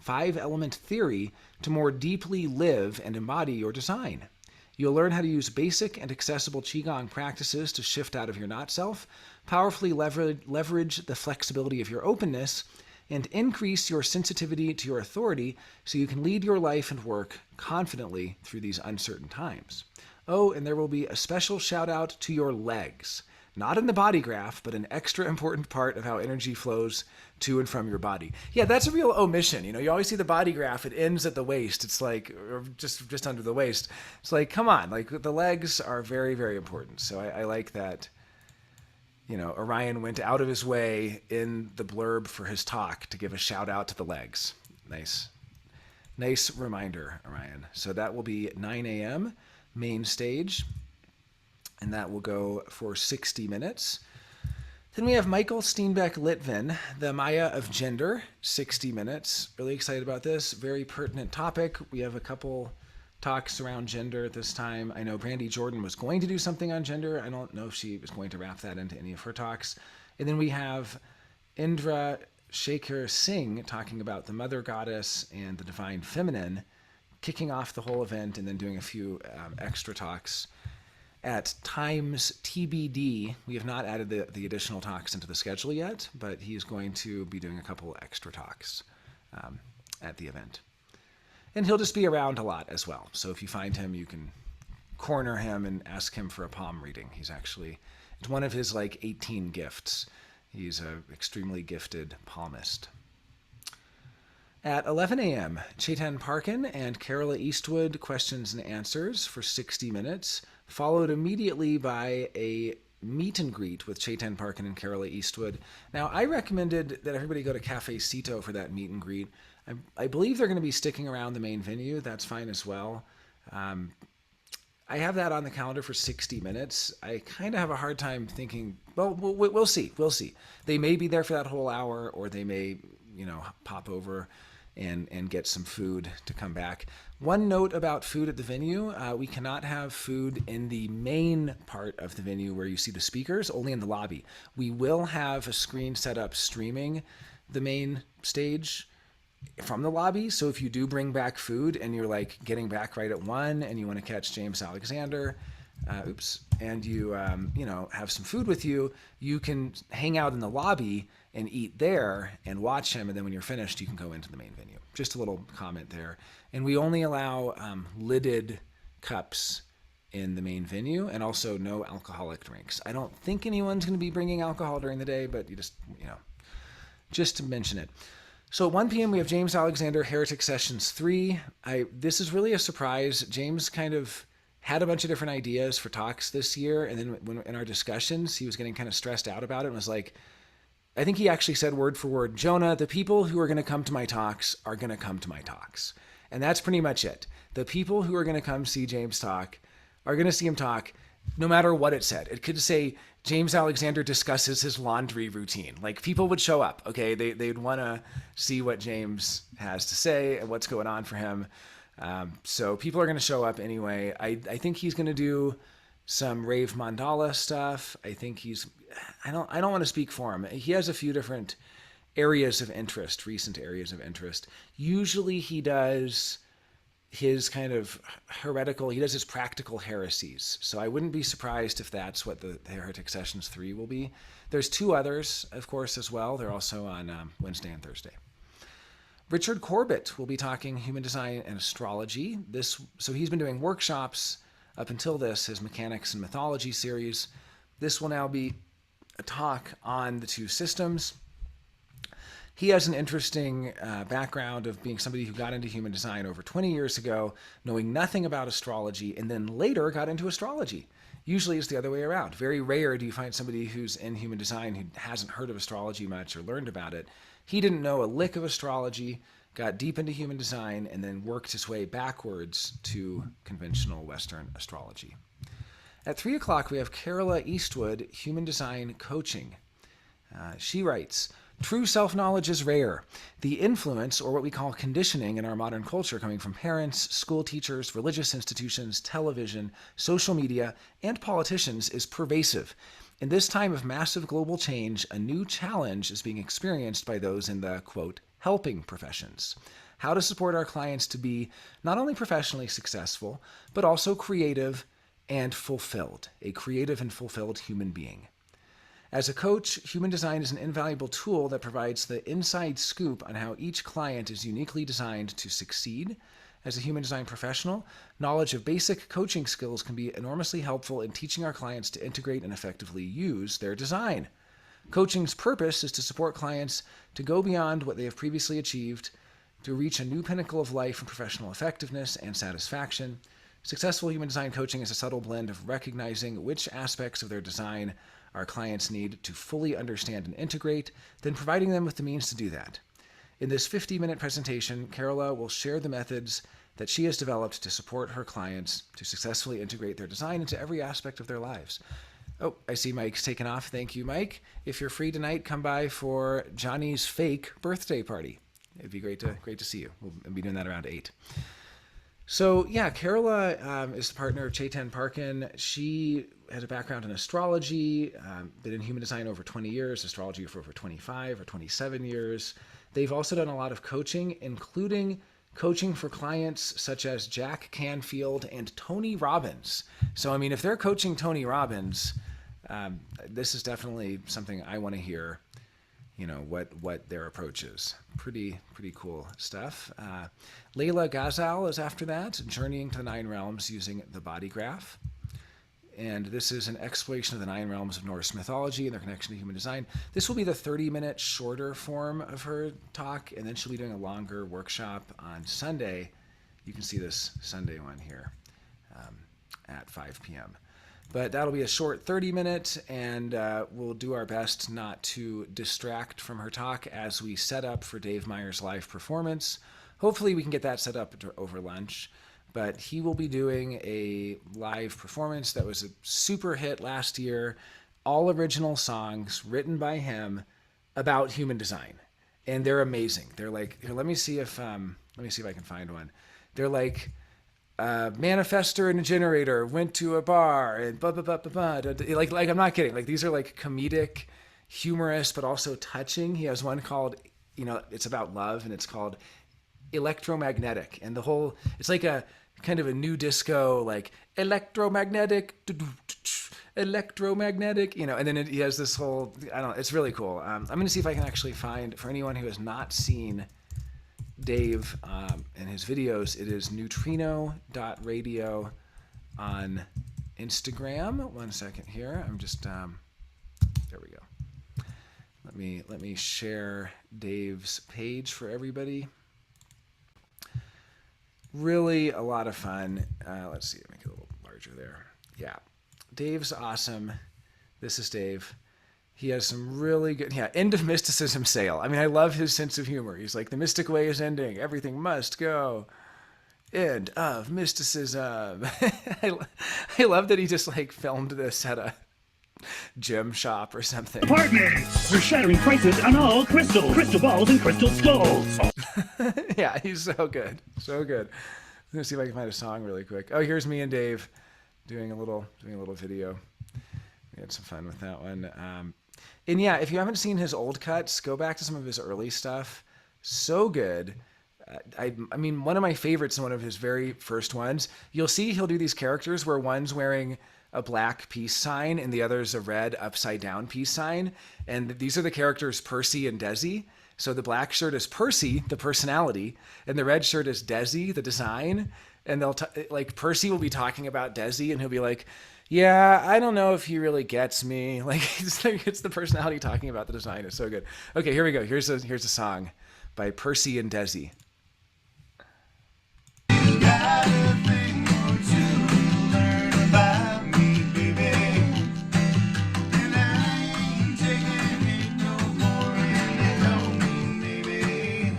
5-element theory to more deeply live and embody your design. You'll learn how to use basic and accessible Qigong practices to shift out of your not self, powerfully leverage the flexibility of your openness, and increase your sensitivity to your authority so you can lead your life and work confidently through these uncertain times. Oh, and there will be a special shout out to your legs. Not in the body graph, but an extra important part of how energy flows to and from your body. Yeah, that's a real omission. You always see the body graph, it ends at the waist. It's like, or just under the waist. It's like, come on, like the legs are very, very important. So I like that, Orion went out of his way in the blurb for his talk to give a shout out to the legs. Nice reminder, Orion. So that will be 9 a.m. main stage, and that will go for 60 minutes. Then we have Michael Steenbeck Litvin, the Maya of Gender, 60 minutes. Really excited about this. Very pertinent topic. We have a couple talks around gender at this time. I know Brandy Jordan was going to do something on gender. I don't know if she was going to wrap that into any of her talks. And then we have Indra Shekhar Singh talking about the mother goddess and the divine feminine, kicking off the whole event and then doing a few extra talks. At times TBD, we have not added the additional talks into the schedule yet, but he's going to be doing a couple extra talks at the event. And he'll just be around a lot as well. So if you find him, you can corner him and ask him for a palm reading. It's one of his 18 gifts. He's an extremely gifted palmist. At 11 a.m., Chetan Parkin and Carola Eastwood questions and answers for 60 minutes, followed immediately by a meet and greet with Chetan Parkin and Carola Eastwood. Now, I recommended that everybody go to Cafe Cito for that meet and greet. I believe they're going to be sticking around the main venue. That's fine as well. I have that on the calendar for 60 minutes. I kind of have a hard time thinking, well, we'll see. We'll see. They may be there for that whole hour, or they may, pop over and get some food to come back. One note about food at the venue, we cannot have food in the main part of the venue where you see the speakers, only in the lobby. We will have a screen set up streaming the main stage from the lobby. So if you do bring back food and you're getting back right at 1 and you want to catch James Alexander, and you have some food with you, you can hang out in the lobby and eat there and watch him, and then when you're finished, you can go into the main venue. Just a little comment there. And we only allow lidded cups in the main venue, and also no alcoholic drinks. I don't think anyone's going to be bringing alcohol during the day, but just to mention it. So at 1 p.m. we have James Alexander, Heretic Sessions 3. This is really a surprise. James kind of had a bunch of different ideas for talks this year, and then when in our discussions, he was getting kind of stressed out about it and was like, I think he actually said word for word, Jonah, the people who are going to come to my talks are going to come to my talks. And that's pretty much it. The people who are going to come see James talk are going to see him talk no matter what it said. It could say James Alexander discusses his laundry routine. Like, people would show up, okay? They'd want to see what James has to say and what's going on for him. So people are going to show up anyway. I think he's going to do some rave mandala stuff. I think I don't want to speak for him. He has a few different areas of interest, recent areas of interest. Usually he does his kind of he does his practical heresies. So I wouldn't be surprised if that's what the Heretic Sessions 3 will be. There's 2 others, of course, as well. They're also on Wednesday and Thursday. Richard Corbett will be talking human design and astrology. So he's been doing workshops up until his Mechanics and Mythology series. This will now be a talk on the 2 systems. He has an interesting background of being somebody who got into human design over 20 years ago, knowing nothing about astrology, and then later got into astrology. Usually it's the other way around. Very rare do you find somebody who's in human design who hasn't heard of astrology much or learned about it. He didn't know a lick of astrology, got deep into human design, and then worked his way backwards to conventional Western astrology. At 3 o'clock, we have Carola Eastwood, Human Design Coaching. She writes, "True self-knowledge is rare. The influence, or what we call conditioning in our modern culture, coming from parents, school teachers, religious institutions, television, social media, and politicians, is pervasive. In this time of massive global change, a new challenge is being experienced by those in the, quote, helping professions. How to support our clients to be not only professionally successful, but also creative and fulfilled, a creative and fulfilled human being. As a coach, human design is an invaluable tool that provides the inside scoop on how each client is uniquely designed to succeed. As a human design professional, knowledge of basic coaching skills can be enormously helpful in teaching our clients to integrate and effectively use their design. Coaching's purpose is to support clients to go beyond what they have previously achieved, to reach a new pinnacle of life and professional effectiveness and satisfaction. Successful human design coaching is a subtle blend of recognizing which aspects of their design our clients need to fully understand and integrate, then providing them with the means to do that. In this 50-minute presentation, Carola will share the methods that she has developed to support her clients to successfully integrate their design into every aspect of their lives." Oh, I see Mike's taken off. Thank you, Mike. If you're free tonight, come by for Johnny's fake birthday party. It'd be great to see you. We'll be doing that around 8. So yeah, Carola is the partner of Chetan Parkin. She has a background in astrology, been in human design over 20 years, astrology for over 25 or 27 years. They've also done a lot of coaching, including coaching for clients such as Jack Canfield and Tony Robbins. So, I mean, if they're coaching Tony Robbins, this is definitely something I want to hear, what their approach is. Pretty cool stuff. Layla Ghazal is after that, Journeying to the 9 Realms using the Body Graph. And this is an exploration of the 9 realms of Norse mythology and their connection to human design. This will be the 30-minute shorter form of her talk, and then she'll be doing a longer workshop on Sunday. You can see this Sunday one here at 5 p.m. But that'll be a short 30-minute, and we'll do our best not to distract from her talk as we set up for Dave Meyer's live performance. Hopefully we can get that set up over lunch. But he will be doing a live performance that was a super hit last year, all original songs written by him about human design, and they're amazing. They're like, here, let me see if I can find one. They're like, manifestor and a generator went to a bar and blah blah blah blah blah. Like I'm not kidding. Like, these are like comedic, humorous, but also touching. He has one called, it's about love, and it's called Electromagnetic, and it's like a kind of a new disco, like electromagnetic, and then he has this whole, it's really cool. I'm going to see if I can actually find, for anyone who has not seen Dave and his videos, it is neutrino.radio on Instagram. 1 second here. I'm just, there we go. Let me share Dave's page for everybody. Really a lot of fun. Let's see, make it a little larger there. Yeah, Dave's awesome. This is Dave. He has some really good, end of mysticism sale. I mean, I love his sense of humor. He's like, the mystic way is ending. Everything must go. End of mysticism. I love that he just like filmed this at a gem shop or something. Apartments! We're shattering prices on all crystal balls and crystal skulls. Yeah, he's so good. So good. I'm gonna see if I can find a song really quick. Oh, here's me and Dave doing a little video. We had some fun with that one. And yeah, if you haven't seen his old cuts, go back to some of his early stuff. So good. I mean, one of my favorites and one of his very first ones, you'll see he'll do these characters where one's wearing a black peace sign and the other's a red upside down peace sign. And these are the characters Percy and Desi. So the black shirt is Percy, the personality, and the red shirt is Desi, the design. And they'll like Percy will be talking about Desi, and he'll be like, "Yeah, I don't know if he really gets me." Like it's the personality talking about the design. It's so good. Okay, here we go. Here's a song by Percy and Desi.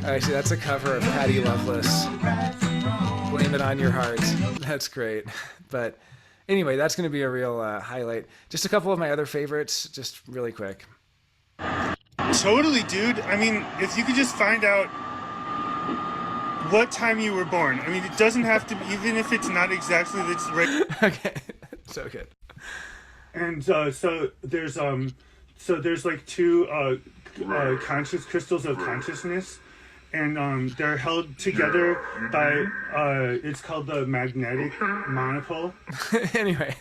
All right, see, that's a cover of Patty Loveless. Blame It on Your Heart. That's great. But anyway, that's going to be a real highlight. Just a couple of my other favorites, just really quick. Totally, dude. I mean, if you could just find out what time you were born. I mean, it doesn't have to be, even if it's not exactly the right. Okay, so good. And so there's like two conscious crystals of consciousness, and they're held together by it's called the magnetic monopole. Anyway,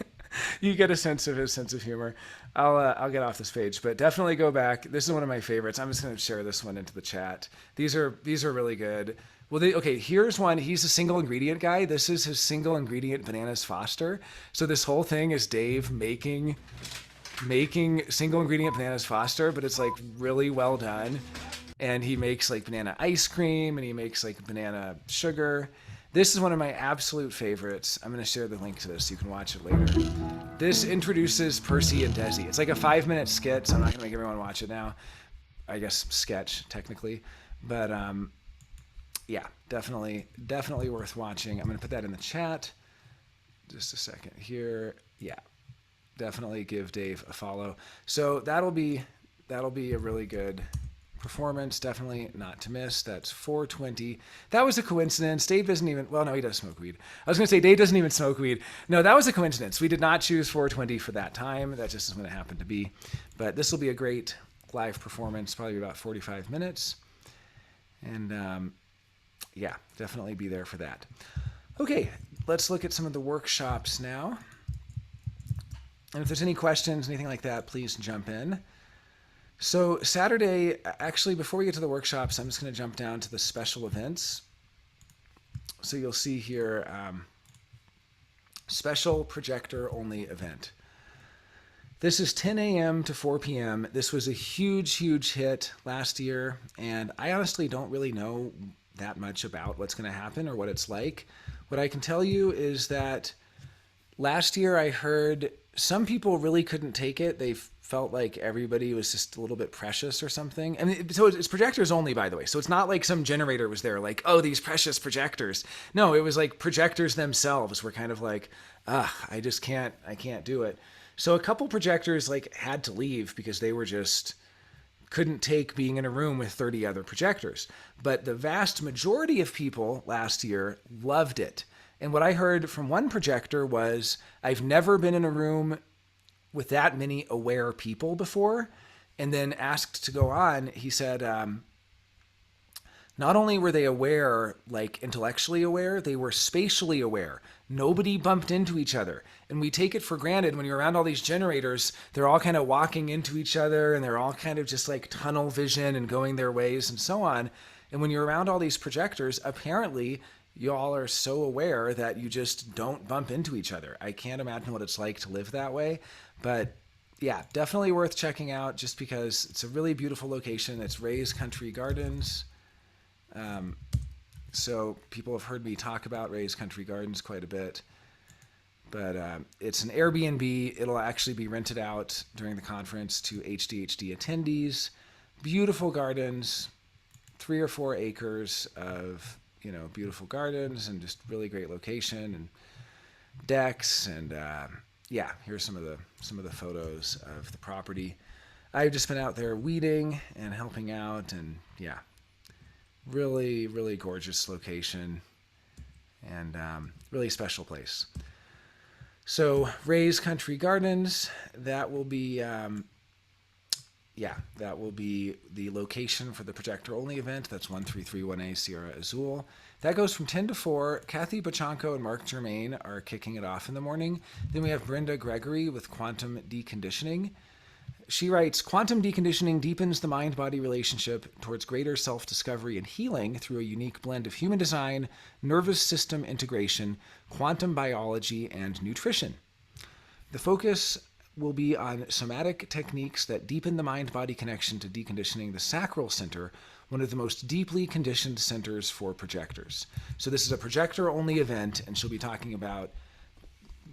you get a sense of his sense of humor. I'll get off this page, but definitely go back. This is one of my favorites. I'm just going to share this one into the chat. These are really good. Well, okay, here's one. He's a single ingredient guy. This is his single ingredient bananas Foster. So this whole thing is Dave making single ingredient bananas Foster, but it's like really well done. And he makes like banana ice cream, and he makes like banana sugar. This is one of my absolute favorites. I'm going to share the link to this so you can watch it later. This introduces Percy and Desi. It's like a 5-minute skit, so I'm not going to make everyone watch it now. I guess sketch, technically. But yeah, definitely worth watching. I'm going to put that in the chat. Just a second here. Yeah, definitely give Dave a follow. So that'll be a really good performance, definitely not to miss. That's 4:20. That was a coincidence. Dave doesn't even, well, no, he does smoke weed. I was going to say Dave doesn't even smoke weed. No, that was a coincidence. We did not choose 4:20 for that time. That just is when it happened to be. But this will be a great live performance, probably about 45 minutes. And yeah, definitely be there for that. Okay, let's look at some of the workshops now. And if there's any questions, anything like that, please jump in. So Saturday, actually, before we get to the workshops, I'm just going to jump down to the special events. So you'll see here, special projector only event. This is 10 a.m. to 4 p.m. This was a huge, huge hit last year, and I honestly don't really know that much about what's going to happen or what it's like. What I can tell you is that last year I heard some people really couldn't take it. They felt like everybody was just a little bit precious or something. I mean, so it's projectors only, by the way. So it's not like some generator was there like, oh, these precious projectors. No, it was like projectors themselves were kind of like, I can't do it. So a couple projectors like had to leave because they were just couldn't take being in a room with 30 other projectors. But the vast majority of people last year loved it. And what I heard from one projector was, I've never been in a room with that many aware people before. And then asked to go on, he said, not only were they aware, like intellectually aware, they were spatially aware. Nobody bumped into each other. And we take it for granted when you're around all these generators, they're all kind of walking into each other and they're all kind of just like tunnel vision and going their ways and so on. And when you're around all these projectors, apparently you all are so aware that you just don't bump into each other. I can't imagine what it's like to live that way. But yeah, definitely worth checking out just because it's a really beautiful location. It's Ray's Country Gardens. So people have heard me talk about Ray's Country Gardens quite a bit. But it's an Airbnb. It'll actually be rented out during the conference to HDHD attendees. Beautiful gardens, 3 or 4 acres of beautiful gardens and just really great location and decks. And yeah, here's some of the photos of the property. I've just been out there weeding and helping out, and yeah, really, really gorgeous location and really special place. So Ray's Country Gardens, that will be the location for the projector only event. That's 1331A Sierra Azul. That goes from 10 to 4. Kathy Bachanko and Mark Germain are kicking it off in the morning. Then we have Brenda Gregory with Quantum Deconditioning. She writes, quantum deconditioning deepens the mind-body relationship towards greater self-discovery and healing through a unique blend of human design, nervous system integration, quantum biology, and nutrition. The focus will be on somatic techniques that deepen the mind-body connection to deconditioning the sacral center, one of the most deeply conditioned centers for projectors. So this is a projector-only event, and she'll be talking about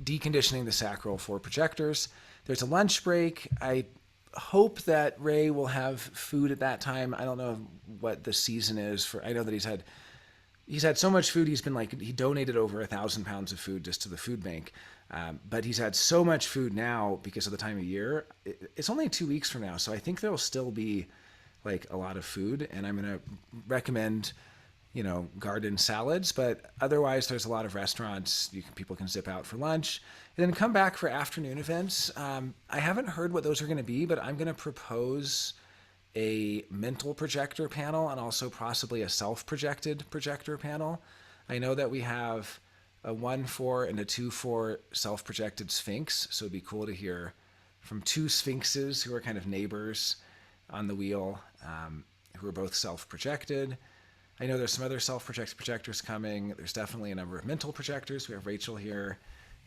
deconditioning the sacral for projectors. There's a lunch break. I hope that Ray will have food at that time. I don't know what the season is for. I know that he's had so much food. He's been he donated over 1,000 pounds of food just to the food bank. But he's had so much food now because of the time of year. It's only 2 weeks from now, so I think there'll still be a lot of food, and I'm going to recommend garden salads, but otherwise there's a lot of restaurants people can zip out for lunch and then come back for afternoon events. I haven't heard what those are going to be, but I'm going to propose a mental projector panel and also possibly a self-projected projector panel. I know that we have a 1-4 and a 2-4 self-projected sphinx, so it'd be cool to hear from two sphinxes who are kind of neighbors on the wheel, who are both self-projected. I know there's some other self-projected projectors coming. There's definitely a number of mental projectors. We have Rachel here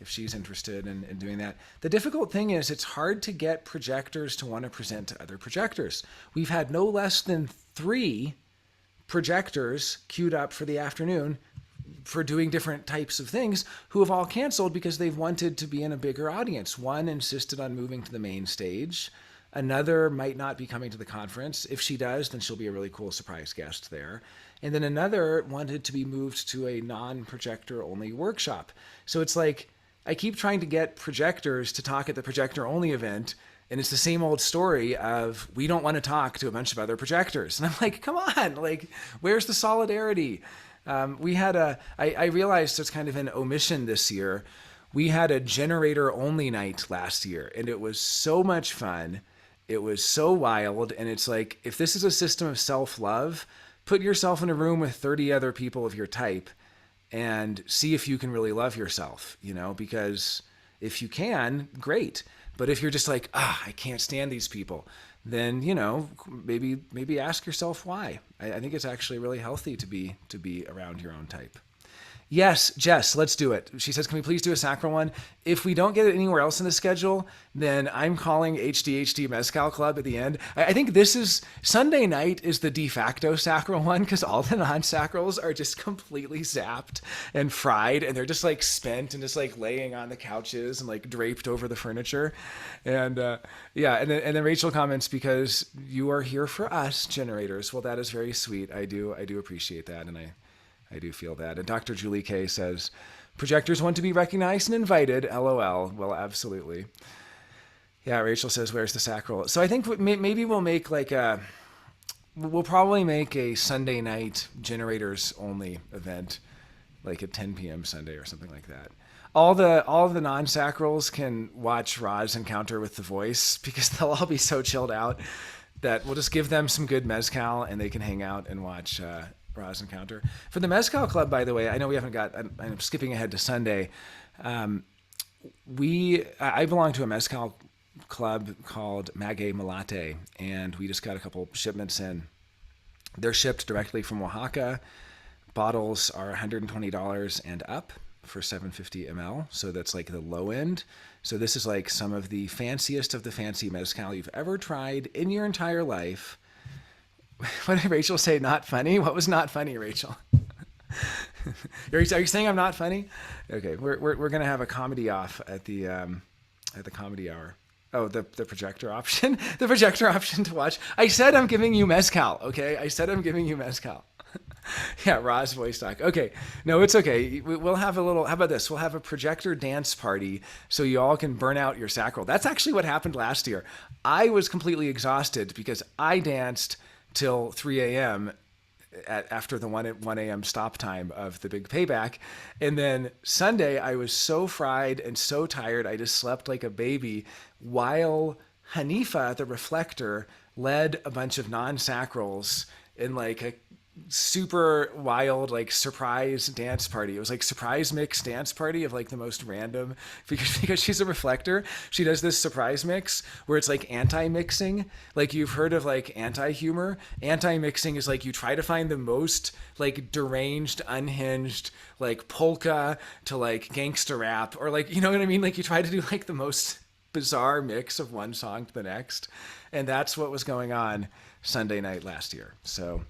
if she's interested in doing that. The difficult thing is it's hard to get projectors to want to present to other projectors. We've had no less than 3 projectors queued up for the afternoon for doing different types of things who have all canceled because they've wanted to be in a bigger audience. One insisted on moving to the main stage. Another might not be coming to the conference. If she does, then she'll be a really cool surprise guest there. And then another wanted to be moved to a non-projector only workshop. So it's I keep trying to get projectors to talk at the projector only event, and it's the same old story of we don't want to talk to a bunch of other projectors. And I'm like, come on, where's the solidarity? I realized there's kind of an omission this year. We had a generator only night last year, and it was so much fun. It was so wild. And it's if this is a system of self-love, put yourself in a room with 30 other people of your type and see if you can really love yourself, because if you can, great. But if you're just I can't stand these people, then, maybe ask yourself why. I think it's actually really healthy to be around your own type. Yes, Jess, let's do it. She says, can we please do a sacral one? If we don't get it anywhere else in the schedule, then I'm calling HDHD Mezcal Club at the end. I think Sunday night is the de facto sacral one because all the non-sacrals are just completely zapped and fried, and they're just spent and just laying on the couches and draped over the furniture. And yeah, and then Rachel comments, because you are here for us generators. Well, that is very sweet. I do appreciate that, and I do feel that. And Dr. Julie K says, projectors want to be recognized and invited, LOL. Well, absolutely. Yeah, Rachel says, where's the sacral? So I think maybe we'll make we'll probably make a Sunday night generators only event, at 10 p.m. Sunday or something like that. All of the non-sacrals can watch Ra's encounter with the voice because they'll all be so chilled out that we'll just give them some good mezcal and they can hang out and watch Ra's encounter. For the Mezcal Club, by the way, I know we haven't got, I'm skipping ahead to Sunday. I belong to a Mezcal club called Maguey Malate, and we just got a couple shipments in. They're shipped directly from Oaxaca. Bottles are $120 and up for 750 ml, so that's the low end. So this is some of the fanciest of the fancy mezcal you've ever tried in your entire life. What did Rachel say? Not funny? What was not funny, Rachel? Are you saying I'm not funny? Okay, we're gonna have a comedy off at the comedy hour. Oh, the projector option, the projector option to watch. I said I'm giving you mezcal. Okay, I said I'm giving you mezcal. Yeah, Ra's voice talk. Okay, no, it's okay. We'll have a little. How about this? We'll have a projector dance party so you all can burn out your sacral. That's actually what happened last year. I was completely exhausted because I danced till 3 a.m. After the 1 a.m. stop time of the big payback. And then Sunday, I was so fried and so tired, I just slept like a baby while Hanifa, the reflector, led a bunch of non-sacrals in like a super wild like surprise dance party. It was like surprise mix dance party of like the most random because she's a reflector. She does this surprise mix where it's like anti-mixing. Like you've heard of like anti-humor. Anti-mixing is like you try to find the most like deranged, unhinged, like polka to like gangster rap or like, you know what I mean? Like you try to do like the most bizarre mix of one song to the next. And that's what was going on Sunday night last year. So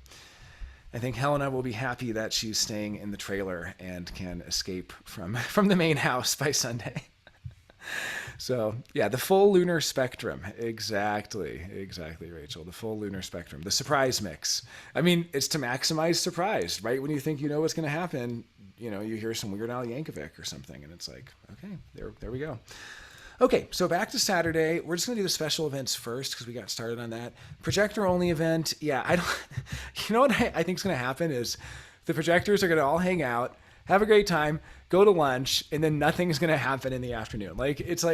I think Helena will be happy that she's staying in the trailer and can escape from the main house by Sunday. So yeah, the full lunar spectrum. Exactly, Rachel. The full lunar spectrum. The surprise mix. I mean, it's to maximize surprise, right? When you think you know what's going to happen, you know, you hear some Weird Al Yankovic or something, and it's like, okay, there we go. Okay, so back to Saturday. We're just going to do the special events first because we got started on that. Projector only event. Yeah, I don't. You know what I think is going to happen is the projectors are going to all hang out, have a great time, go to lunch, and then nothing's going to happen in the afternoon. It's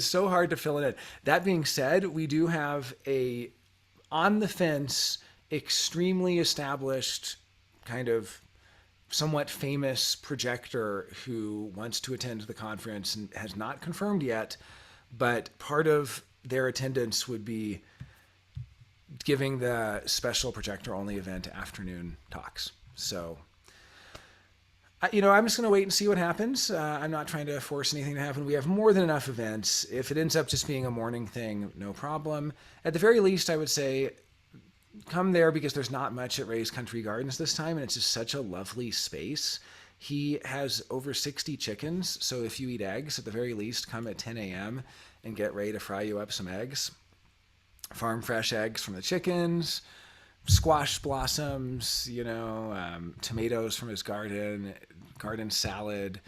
so hard to fill it in. That being said, we do have a on the fence, extremely established kind of somewhat famous projector who wants to attend the conference and has not confirmed yet, but part of their attendance would be giving the special projector only event afternoon talks. So, I'm just going to wait and see what happens. I'm not trying to force anything to happen. We have more than enough events. If it ends up just being a morning thing, no problem. At the very least, I would say come there because there's not much at Ray's Country Gardens this time, and it's just such a lovely space. He has over 60 chickens, so if you eat eggs, at the very least, come at 10 a.m. and get Ray to fry you up some eggs. Farm fresh eggs from the chickens, squash blossoms, tomatoes from his garden salad.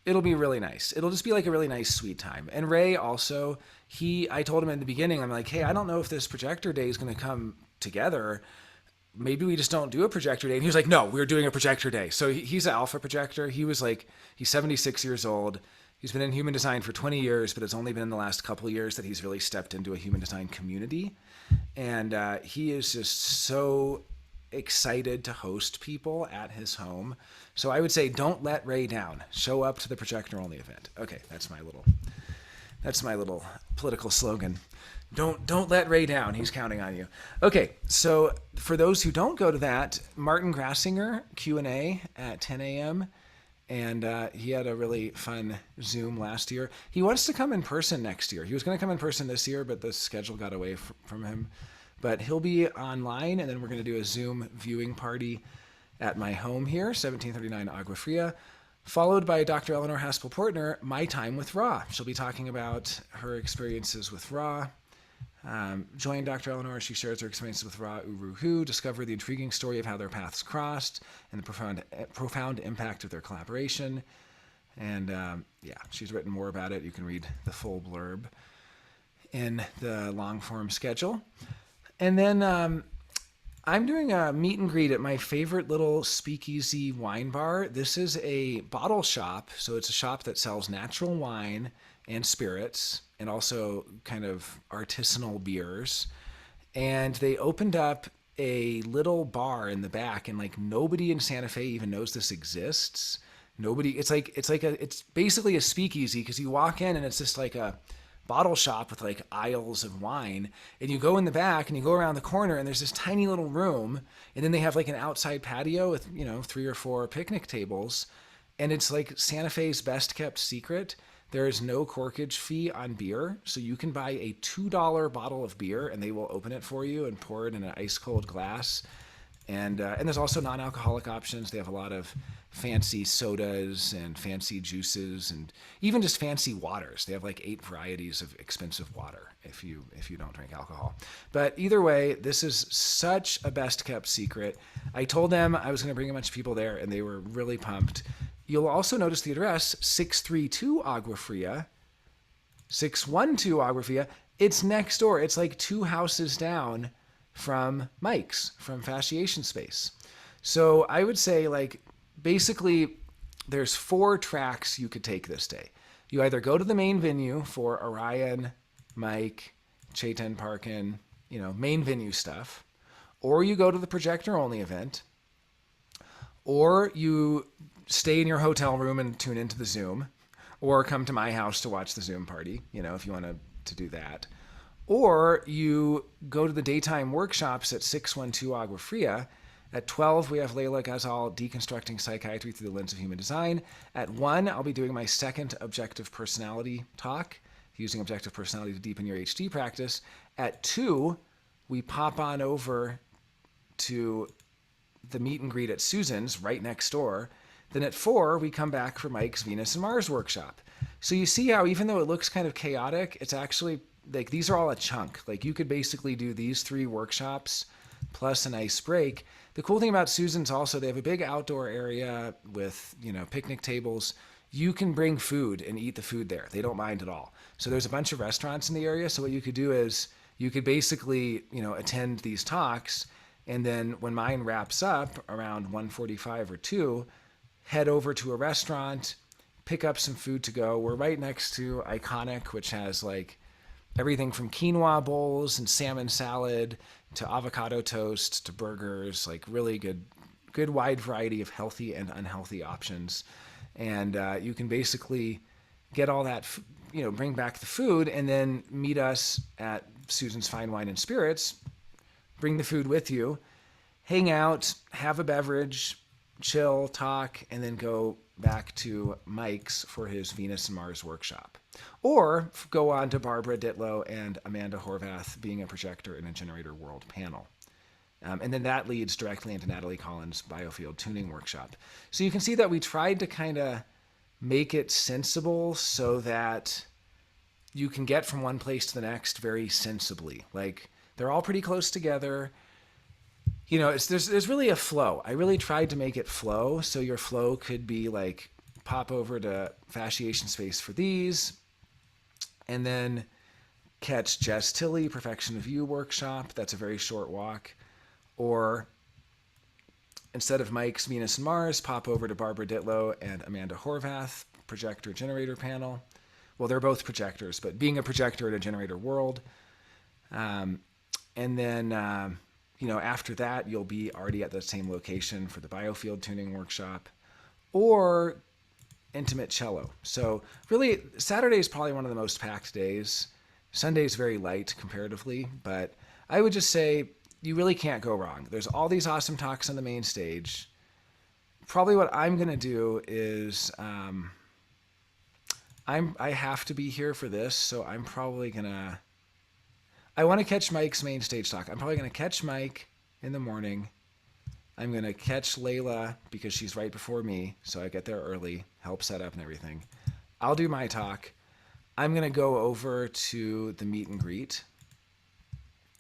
It'll be really nice. It'll just be like a really nice sweet time. And Ray also, I told him in the beginning, I'm like, hey, I don't know if this projector day is going to come together. Maybe we just don't do a projector day. And he was like, no, we're doing a projector day. So he's an alpha projector. He's 76 years old. He's been in human design for 20 years, but it's only been in the last couple of years that he's really stepped into a human design community. And he is just so excited to host people at his home. So I would say don't let Ray down. Show up to the projector only event. Okay, that's my little political slogan. Don't let Ray down. He's counting on you. Okay, so for those who don't go to that, Martin Grassinger Q&A at 10 a.m. And he had a really fun Zoom last year. He wants to come in person next year. He was going to come in person this year, but the schedule got away from him. But he'll be online, and then we're going to do a Zoom viewing party at my home here, 1739 Agua Fria, followed by Dr. Eleanor Haspel-Portner, My Time with Ra. She'll be talking about her experiences with Ra. Join Dr. Eleanor as she shares her experiences with Ra Uru Hu, discover the intriguing story of how their paths crossed and the profound impact of their collaboration. And she's written more about it. You can read the full blurb in the long form schedule. And then I'm doing a meet and greet at my favorite little speakeasy wine bar. This is a bottle shop, so it's a shop that sells natural wine and spirits and also kind of artisanal beers. And they opened up a little bar in the back, and like nobody in Santa Fe even knows this exists. It's basically a speakeasy because you walk in and it's just like a bottle shop with like aisles of wine, and you go in the back and you go around the corner and there's this tiny little room, and then they have like an outside patio with 3 or 4 picnic tables, and it's like Santa Fe's best kept secret. There is no corkage fee on beer, so you can buy a $2 bottle of beer and they will open it for you and pour it in an ice cold glass. And there's also non-alcoholic options. They have a lot of fancy sodas and fancy juices and even just fancy waters. They have like 8 varieties of expensive water if you don't drink alcohol. But either way, this is such a best kept secret. I told them I was going to bring a bunch of people there, and they were really pumped. You'll also notice the address, 632 Agua Fria, 612 Agua Fria. It's next door. It's like 2 houses down from Mike's, from Fasciation Space. So I would say, like, basically there's 4 tracks you could take this day. You either go to the main venue for Orion, Mike, Chetan Parkin, main venue stuff, or you go to the projector only event, or you stay in your hotel room and tune into the Zoom, or come to my house to watch the Zoom party, if you want to do that. Or you go to the daytime workshops at 612 Agua Fria. At 12, we have Leila Ghazal deconstructing psychiatry through the lens of human design. At 1, I'll be doing my second objective personality talk, using objective personality to deepen your HD practice. At 2, we pop on over to the meet and greet at Susan's right next door. Then at 4, we come back for Mike's Venus and Mars workshop. So you see how even though it looks kind of chaotic, it's actually like these are all a chunk. Like you could basically do these 3 workshops plus a nice break. The cool thing about Susan's also, they have a big outdoor area with, picnic tables. You can bring food and eat the food there. They don't mind at all. So there's a bunch of restaurants in the area. So what you could do is you could basically, attend these talks. And then when mine wraps up around 1:45 or 2, head over to a restaurant, pick up some food to go. We're right next to Iconic, which has like everything from quinoa bowls and salmon salad to avocado toast to burgers, like really good wide variety of healthy and unhealthy options. And you can basically get all that, bring back the food and then meet us at Susan's Fine Wine and Spirits, bring the food with you, hang out, have a beverage, chill, talk, and then go back to Mike's for his Venus and Mars workshop. Or go on to Barbara Ditlow and Amanda Horvath being a projector in a generator world panel. And then that leads directly into Natalie Collins' biofield tuning workshop. So you can see that we tried to kind of make it sensible so that you can get from one place to the next very sensibly. Like they're all pretty close together. There's really a flow. I really tried to make it flow. So your flow could be like pop over to Fasciation Space for these, and then catch Jess Tilley, Perfection of You workshop. That's a very short walk. Or instead of Mike's Venus and Mars, pop over to Barbara Ditlow and Amanda Horvath, projector generator panel. Well, they're both projectors, but being a projector in a generator world. And then, after that, you'll be already at the same location for the biofield tuning workshop or intimate cello. So really, Saturday is probably one of the most packed days. Sunday is very light comparatively, but I would just say you really can't go wrong. There's all these awesome talks on the main stage. Probably what I'm going to do is I have to be here for this, so I'm probably going to... I want to catch Mike's main stage talk. I'm probably going to catch Mike in the morning. I'm going to catch Layla because she's right before me, so I get there early, help set up and everything. I'll do my talk. I'm going to go over to the meet and greet.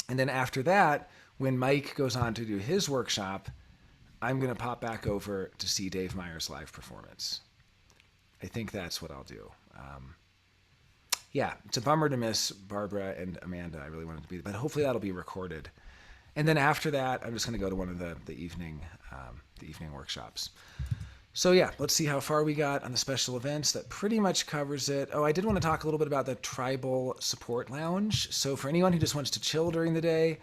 And then after that, when Mike goes on to do his workshop, I'm going to pop back over to see Dave Meyer's live performance. I think that's what I'll do. Yeah, it's a bummer to miss Barbara and Amanda. I really wanted to be, but hopefully that'll be recorded. And then after that, I'm just going to go to one of the evening workshops. So yeah, let's see how far we got on the special events. That pretty much covers it. Oh, I did want to talk a little bit about the Tribal Support Lounge. So for anyone who just wants to chill during the day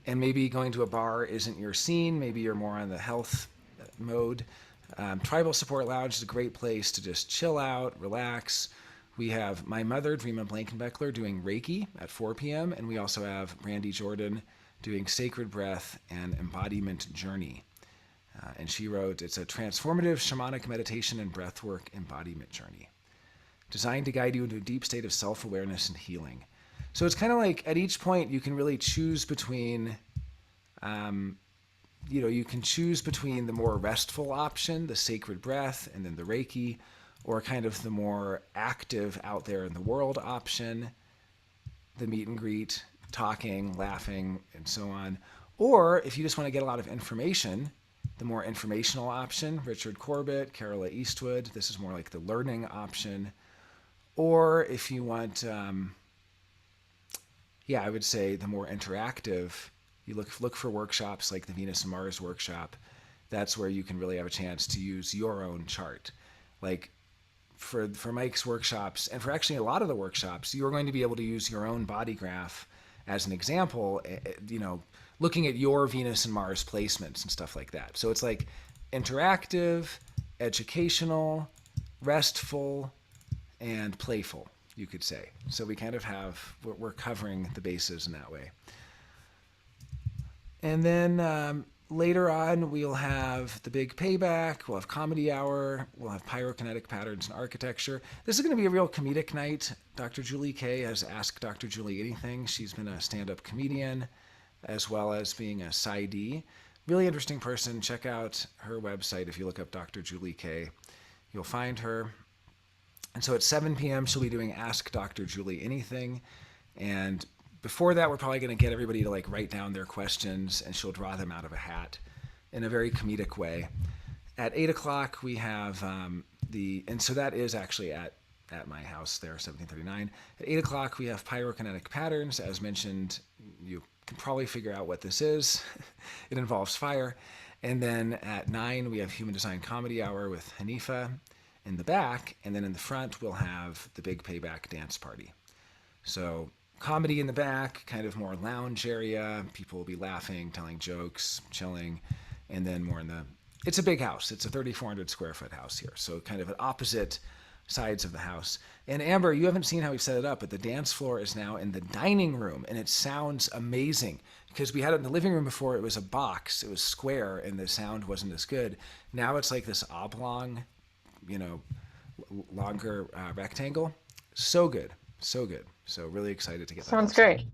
and maybe going to a bar isn't your scene, maybe you're more on the health mode, Tribal Support Lounge is a great place to just chill out, relax. We have my mother, Dreama Blankenbeckler, doing Reiki at 4 p.m. And we also have Brandy Jordan doing Sacred Breath and Embodiment Journey. And she wrote, it's a transformative shamanic meditation and breathwork embodiment journey designed to guide you into a deep state of self-awareness and healing. So it's kind of like at each point you can really choose between you can choose between the more restful option, the sacred breath, and then the Reiki, or kind of the more active out there in the world option, the meet and greet, talking, laughing, and so on. Or if you just want to get a lot of information, the more informational option, Richard Corbett, Carola Eastwood, this is more like the learning option. Or if you want, I would say the more interactive, you look for workshops like the Venus and Mars workshop. That's where you can really have a chance to use your own chart. Like for Mike's workshops, and for actually a lot of the workshops, you're going to be able to use your own body graph as an example, looking at your Venus and Mars placements and stuff like that. So it's like interactive, educational, restful, and playful, you could say. So we kind of we're covering the bases in that way. And then later on, we'll have the big payback, we'll have comedy hour, we'll have pyrokinetic patterns and architecture. This is going to be a real comedic night. Dr. Julie Kay has Ask Dr. Julie Anything. She's been a stand-up comedian as well as being a PsyD. Really interesting person. Check out her website. If you look up Dr. Julie Kay, you'll find her. And so at 7 p.m., she'll be doing Ask Dr. Julie Anything. And before that, we're probably going to get everybody to write down their questions, and she'll draw them out of a hat in a very comedic way. At 8 o'clock, we have and so that is actually at my house there, 1739. At 8 o'clock, we have pyrokinetic patterns. As mentioned, you can probably figure out what this is. It involves fire. And then at 9, we have Human Design Comedy Hour with Hanifa in the back. And then in the front, we'll have the Big Payback Dance Party. So comedy in the back, kind of more lounge area. People will be laughing, telling jokes, chilling. And then more it's a big house. It's a 3,400 square foot house here. So kind of at opposite sides of the house. And Amber, you haven't seen how we set it up, but the dance floor is now in the dining room, and it sounds amazing because we had it in the living room before. It was a box, it was square, and the sound wasn't as good. Now it's like this oblong, longer rectangle. So good. So really excited to get that. Sounds great.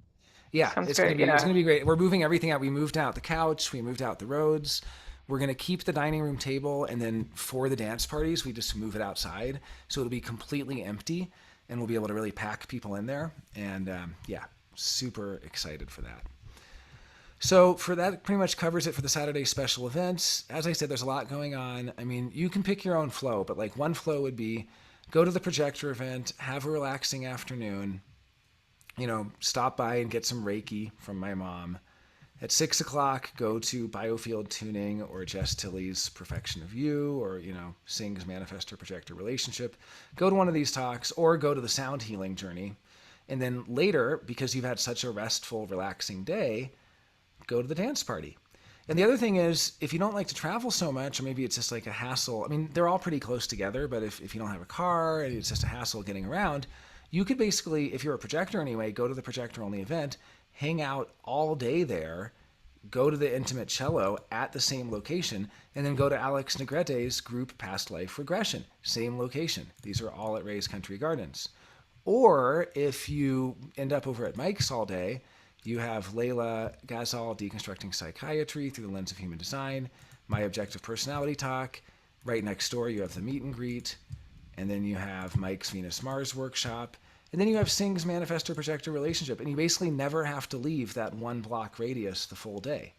Yeah, Sounds it's great, going to yeah. be great. We're moving everything out. We moved out the couch, we moved out the roads. We're going to keep the dining room table, and then for the dance parties, we just move it outside. So it'll be completely empty, and we'll be able to really pack people in there. And super excited for that. So for that, pretty much covers it for the Saturday special events. As I said, there's a lot going on. I mean, you can pick your own flow, but one flow would be go to the projector event, have a relaxing afternoon, stop by and get some Reiki from my mom. At 6 o'clock, go to Biofield Tuning or Jess Tilley's Perfection of You or, Singh's Manifestor Projector Relationship. Go to one of these talks or go to the Sound Healing Journey. And then later, because you've had such a restful, relaxing day, go to the dance party. And the other thing is, if you don't like to travel so much, or maybe it's just like a hassle, I mean, they're all pretty close together, but if you don't have a car and it's just a hassle getting around, you could basically, if you're a projector anyway, go to the projector-only event, hang out all day there, go to the intimate cello at the same location, and then go to Alex Negrete's group Past Life Regression, same location. These are all at Ray's Country Gardens. Or if you end up over at Mike's all day, you have Layla Ghazal Deconstructing Psychiatry Through the Lens of Human Design, My Objective Personality Talk. Right next door, you have the meet and greet. And then you have Mike's Venus-Mars workshop. And then you have Singh's Manifestor Projector Relationship. And you basically never have to leave that 1 block radius the full day.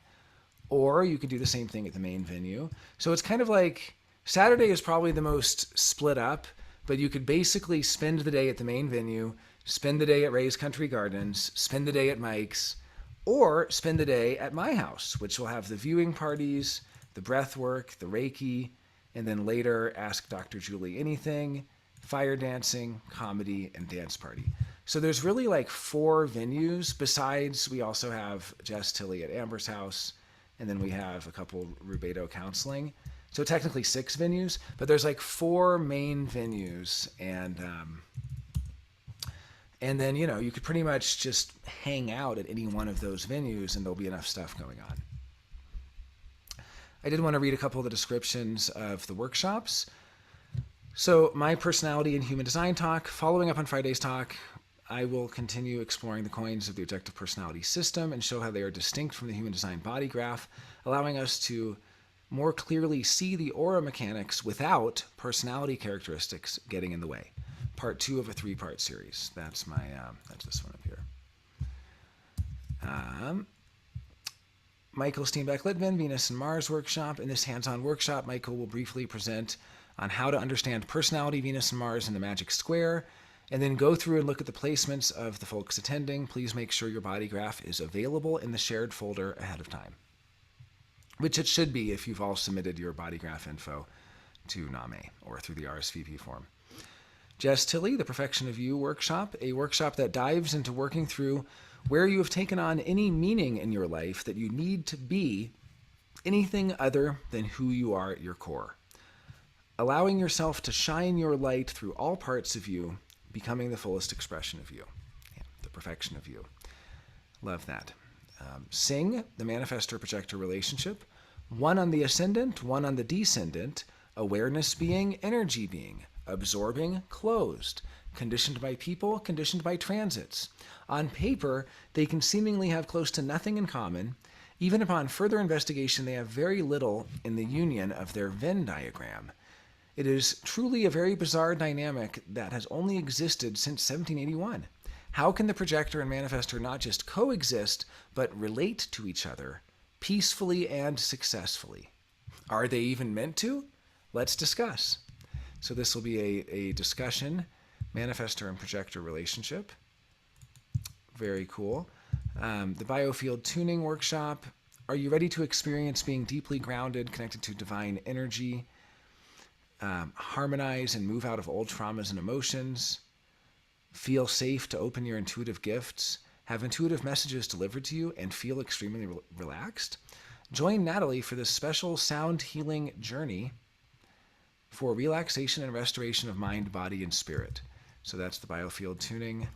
Or you could do the same thing at the main venue. So it's kind of like Saturday is probably the most split up, but you could basically spend the day at the main venue, spend the day at Ray's Country Gardens, spend the day at Mike's, or spend the day at my house, which will have the viewing parties, the breath work, the Reiki, and then later Ask Dr. Julie Anything, fire dancing, comedy, and dance party. So there's really 4 venues. Besides, we also have Jess Tilley at Amber's house, and then we have a couple Rubedo counseling. So technically 6 venues, but there's 4 main venues, and then you could pretty much just hang out at any one of those venues, and there'll be enough stuff going on. I did want to read a couple of the descriptions of the workshops. So my personality and human design talk, following up on Friday's talk, I will continue exploring the coins of the objective personality system and show how they are distinct from the human design body graph, allowing us to more clearly see the aura mechanics without personality characteristics getting in the way. Part 2 of a 3-part series. That's that's this one up here. Michael Steenbeck-Littman, Venus and Mars workshop. In this hands-on workshop, Michael will briefly present on how to understand personality, Venus and Mars in the magic square, and then go through and look at the placements of the folks attending. Please make sure your body graph is available in the shared folder ahead of time, which it should be if you've all submitted your body graph info to NAME or through the RSVP form. Jess Tilley, the Perfection of You workshop, a workshop that dives into working through where you have taken on any meaning in your life that you need to be anything other than who you are at your core. Allowing yourself to shine your light through all parts of you, becoming the fullest expression of you. Yeah, the perfection of you. Love that. Sing, the manifestor-projector relationship. One on the ascendant, one on the descendant. Awareness being, energy being. Absorbing, closed. Conditioned by people, conditioned by transits. On paper, they can seemingly have close to nothing in common. Even upon further investigation, they have very little in the union of their Venn diagram. It is truly a very bizarre dynamic that has only existed since 1781. How can the projector and manifestor not just coexist, but relate to each other peacefully and successfully? Are they even meant to? Let's discuss. So this will be a discussion, manifestor and projector relationship. Very cool. The biofield tuning workshop. Are you ready to experience being deeply grounded, connected to divine energy? Harmonize and move out of old traumas and emotions. Feel safe to open your intuitive gifts. Have intuitive messages delivered to you and feel extremely relaxed. Join Natalie for this special sound healing journey for relaxation and restoration of mind, body, and spirit. So that's the biofield tuning.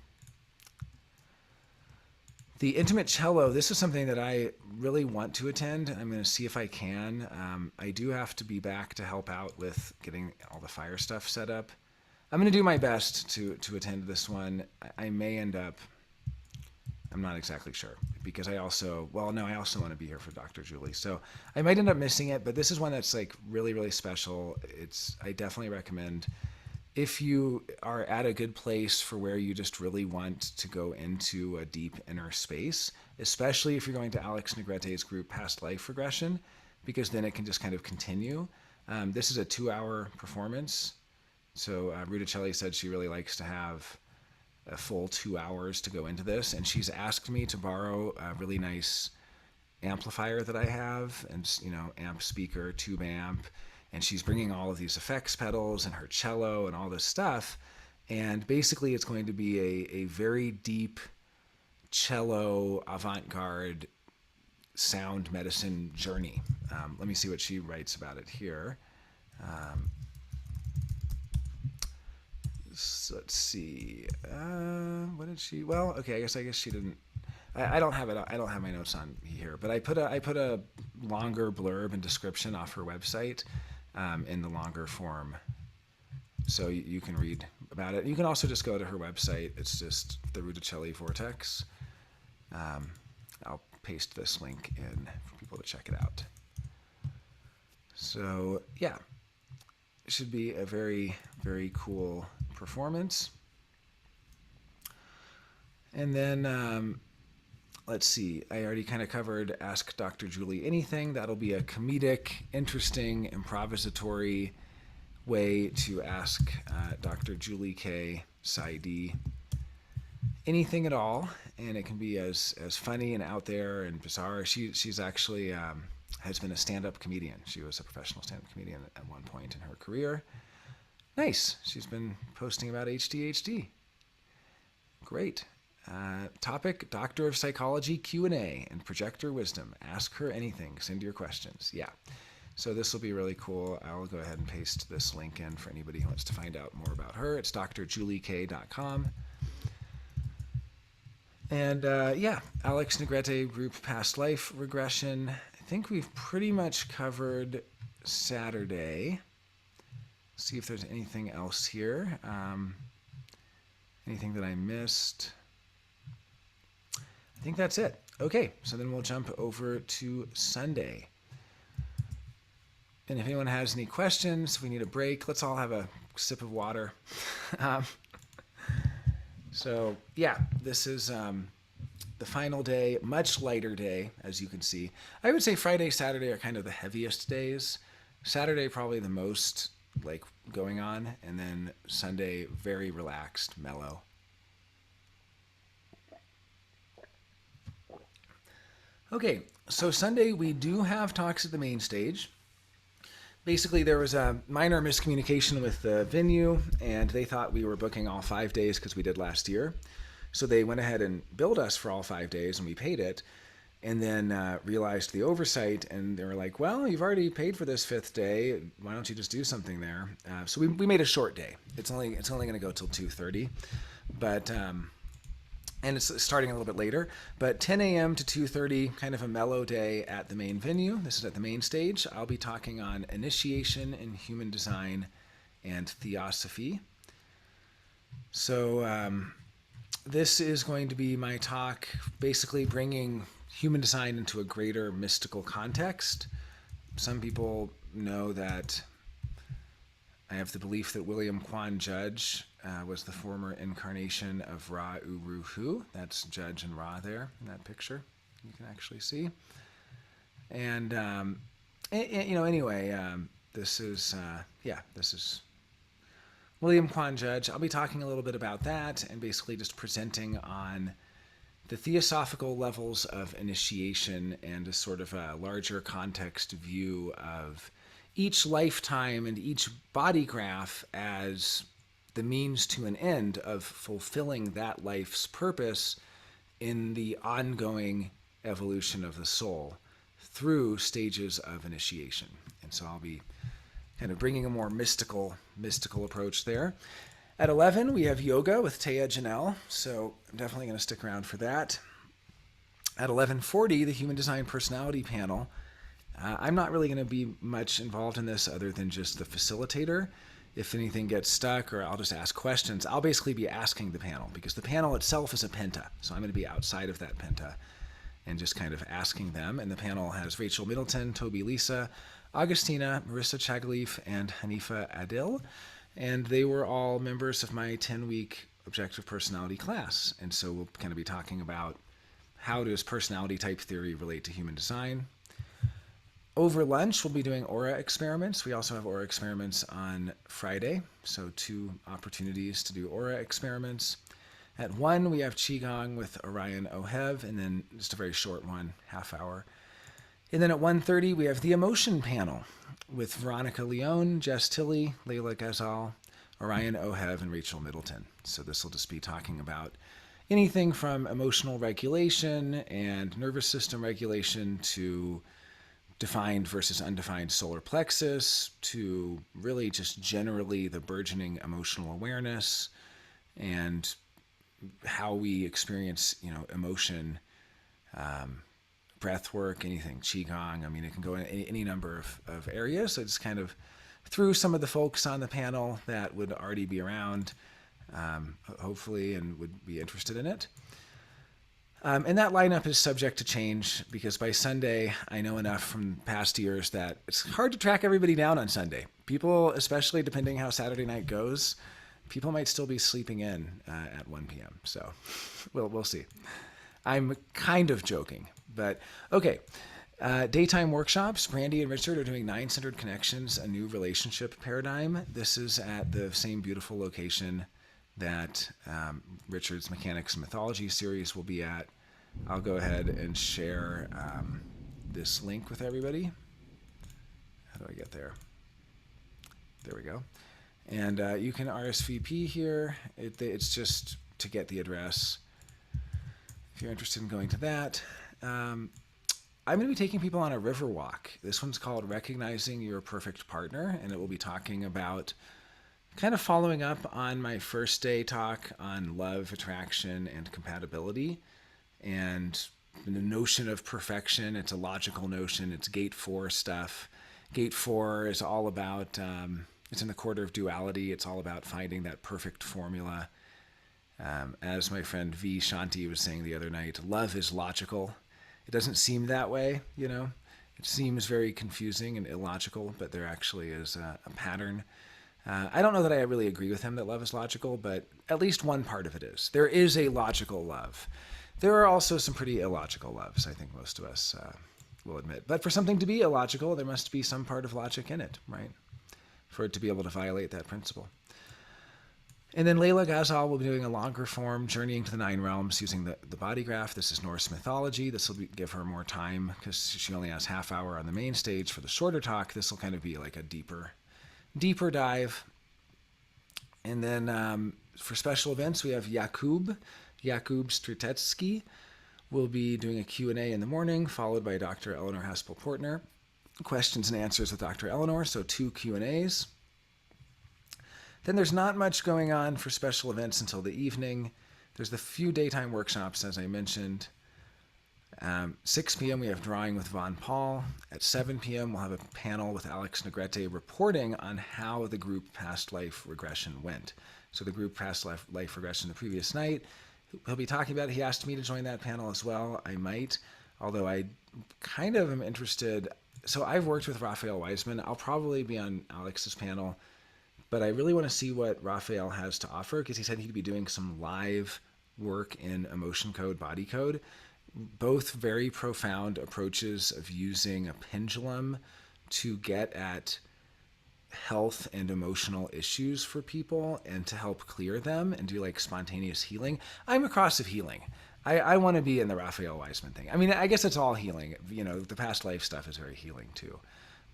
The intimate cello, this is something that I really want to attend. I'm going to see if I can. I do have to be back to help out with getting all the fire stuff set up. I'm going to do my best to attend this one. I may end up, I'm not exactly sure, because I also want to be here for Dr. Julie. So I might end up missing it, but this is one that's like really, really special. I definitely recommend, if you are at a good place for where you just really want to go into a deep inner space, especially if you're going to Alex Negrete's group Past Life Regression, because then it can just kind of continue. This is a 2-hour performance. So Rudicelli said she really likes to have a full 2 hours to go into this, and she's asked me to borrow a really nice amplifier that I have, and amp speaker, tube amp, and she's bringing all of these effects pedals and her cello and all this stuff, and basically it's going to be a very deep cello avant-garde sound medicine journey. Let me see what she writes about it here. So let's see. What did she? Well, okay. I guess she didn't. I don't have it. I don't have my notes on here, but I put a longer blurb and description off her website in the longer form, so you can read about it. You can also just go to her website. It's just the Rudicelli Vortex. I'll paste this link in for people to check it out. So yeah, it should be a very, very cool performance. And then let's see, I already kind of covered Ask Dr. Julie Anything. That'll be a comedic, interesting, improvisatory way to ask Dr. Julie K. Psi D anything at all, and it can be as funny and out there and bizarre. She's actually has been a stand-up comedian. She was a professional stand-up comedian at one point in her career. Nice. She's been posting about HDHD. Great. Topic, Doctor of Psychology Q&A and Projector Wisdom. Ask her anything. Send your questions. Yeah. So this will be really cool. I'll go ahead and paste this link in for anybody who wants to find out more about her. It's drjuliek.com. And yeah, Alex Negrete Group Past Life Regression. I think we've pretty much covered Saturday. See if there's anything else here. Anything that I missed? I think that's it. Okay, so then we'll jump over to Sunday. And if anyone has any questions, if we need a break, let's all have a sip of water. So yeah, this is the final day, much lighter day, as you can see. I would say Friday, Saturday are kind of the heaviest days. Saturday probably the most like going on, and then Sunday very relaxed, mellow. Okay, so Sunday we do have talks at the main stage. Basically, there was a minor miscommunication with the venue, and they thought we were booking all 5 days because we did last year. So they went ahead and billed us for all 5 days, and we paid it, and then realized the oversight, and they were like, well, you've already paid for this 5th day. Why don't you just do something there? So we made a short day. It's only going to go till 2:30, but and it's starting a little bit later, but 10 a.m. to 2:30, kind of a mellow day at the main venue. This is at the main stage. I'll be talking on initiation in human design and theosophy. So this is going to be my talk, basically bringing human design into a greater mystical context. Some people know that I have the belief that William Quan Judge was the former incarnation of Ra Uru Hu. That's Judge and Ra there in that picture. You can actually see. And anyway, this is William Quan Judge. I'll be talking a little bit about that and basically just presenting on the theosophical levels of initiation and a sort of a larger context view of each lifetime and each body graph as the means to an end of fulfilling that life's purpose in the ongoing evolution of the soul through stages of initiation. And so I'll be kind of bringing a more mystical approach there. At 11, we have yoga with Taya Janelle, so I'm definitely going to stick around for that. At 11:40, the Human Design Personality Panel. I'm not really going to be much involved in this other than just the facilitator. If anything gets stuck or I'll just ask questions, I'll basically be asking the panel because the panel itself is a penta. So I'm going to be outside of that penta and just kind of asking them. And the panel has Rachel Middleton, Toby Lisa, Augustina, Marissa Chagleaf, and Hanifa Adil. And they were all members of my 10-week objective personality class. And so we'll kind of be talking about how does personality type theory relate to human design. Over lunch, we'll be doing aura experiments. We also have aura experiments on Friday, so 2 opportunities to do aura experiments. At 1, we have Qigong with Orion Ohev, and then just a very short one, half hour. And then at 1:30, we have the emotion panel with Veronica Leone, Jess Tilley, Layla Ghazal, Orion Ohev, and Rachel Middleton. So this will just be talking about anything from emotional regulation and nervous system regulation to defined versus undefined solar plexus to really just generally the burgeoning emotional awareness and how we experience, emotion, breath work, anything, Qigong. I mean, it can go in any number of areas. So it's kind of through some of the folks on the panel that would already be around, hopefully, and would be interested in it. And that lineup is subject to change because by Sunday, I know enough from past years that it's hard to track everybody down on Sunday. People, especially depending how Saturday night goes, people might still be sleeping in at 1 p.m. So we'll see. I'm kind of joking, but okay. Daytime workshops. Brandy and Richard are doing 9-centered connections, a new relationship paradigm. This is at the same beautiful location that Richard's Mechanics and Mythology series will be at. I'll go ahead and share this link with everybody. How do I get there? There we go. And you can RSVP here. It's just to get the address if you're interested in going to that. I'm going to be taking people on a river walk. This one's called Recognizing Your Perfect Partner, and it will be talking about kind of following up on my first day talk on love, attraction, and compatibility, and the notion of perfection. It's a logical notion. It's gate 4 stuff. Gate 4 is all about, it's in the quarter of duality. It's all about finding that perfect formula. As my friend V. Shanti was saying the other night, love is logical. It doesn't seem that way, you know. It seems very confusing and illogical, but there actually is a pattern. I don't know that I really agree with him that love is logical, but at least one part of it is. There is a logical love. There are also some pretty illogical loves, I think most of us will admit. But for something to be illogical, there must be some part of logic in it, right? For it to be able to violate that principle. And then Layla Ghazal will be doing a longer form, Journeying to the Nine Realms, using the body graph. This is Norse mythology. This will give her more time because she only has half hour on the main stage. For the shorter talk, this will kind of be like a deeper dive. And then for special events, we have Jakub Stritetsky will be doing a Q&A in the morning, followed by Dr. Eleanor Haspel-Portner. Questions and answers with Dr. Eleanor, so 2 Q&As. Then there's not much going on for special events until the evening. There's the few daytime workshops, as I mentioned. 6 p.m. we have Drawing with Von Paul. At 7 p.m. we'll have a panel with Alex Negrete reporting on how the group past life regression went. So the group past life regression the previous night, he'll be talking about it. He asked me to join that panel as well. I might, although I kind of am interested. So I've worked with Raphael Wiseman. I'll probably be on Alex's panel. But I really want to see what Raphael has to offer because he said he'd be doing some live work in emotion code, body code, both very profound approaches of using a pendulum to get at health and emotional issues for people and to help clear them and do like spontaneous healing. I'm across of healing. I want to be in the Raphael Wiseman thing. I mean, I guess it's all healing. You know, the past life stuff is very healing too.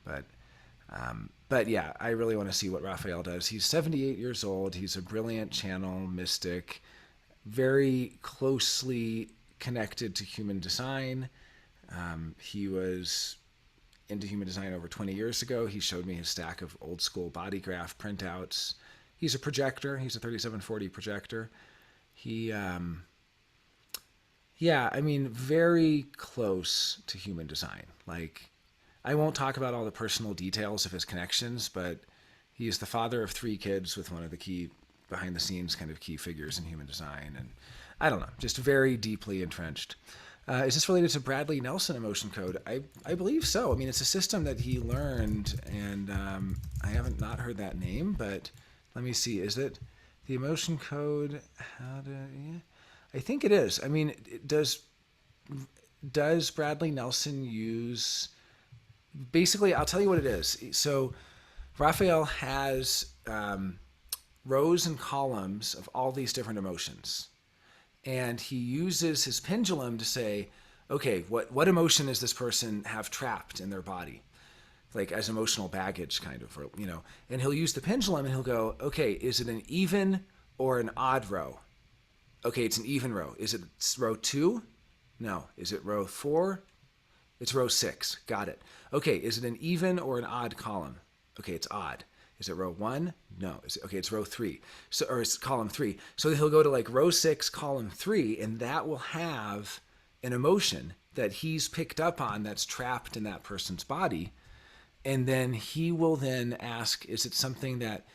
But yeah, I really want to see what Raphael does. He's 78 years old. He's a brilliant channel, mystic, very closely connected to human design. He was into human design over 20 years ago. He showed me his stack of old school body graph printouts. He's a projector. He's a 3740 projector. Very close to human design. Like, I won't talk about all the personal details of his connections, but he is the father of 3 kids with one of the key behind the scenes kind of key figures in human design. And I don't know, just very deeply entrenched. Is this related to Bradley Nelson emotion code? I believe so. I mean, it's a system that he learned, and I haven't not heard that name, but let me see. Is it the emotion code? I think it is. I mean, does Bradley Nelson use... Basically, I'll tell you what it is. So Raphael has rows and columns of all these different emotions. And he uses his pendulum to say, okay, what emotion does this person have trapped in their body? Like as emotional baggage, kind of, you know. And he'll use the pendulum and he'll go, okay, is it an even or an odd row? Okay, it's an even row. Is it row 2? No. Is it row 4? It's row 6. Got it. Okay, is it an even or an odd column? Okay, it's odd. Is it row 1? No. Okay, it's row 3. So, or it's column 3. So he'll go to like row 6, column 3, and that will have an emotion that he's picked up on that's trapped in that person's body. And then he will then ask, is it something that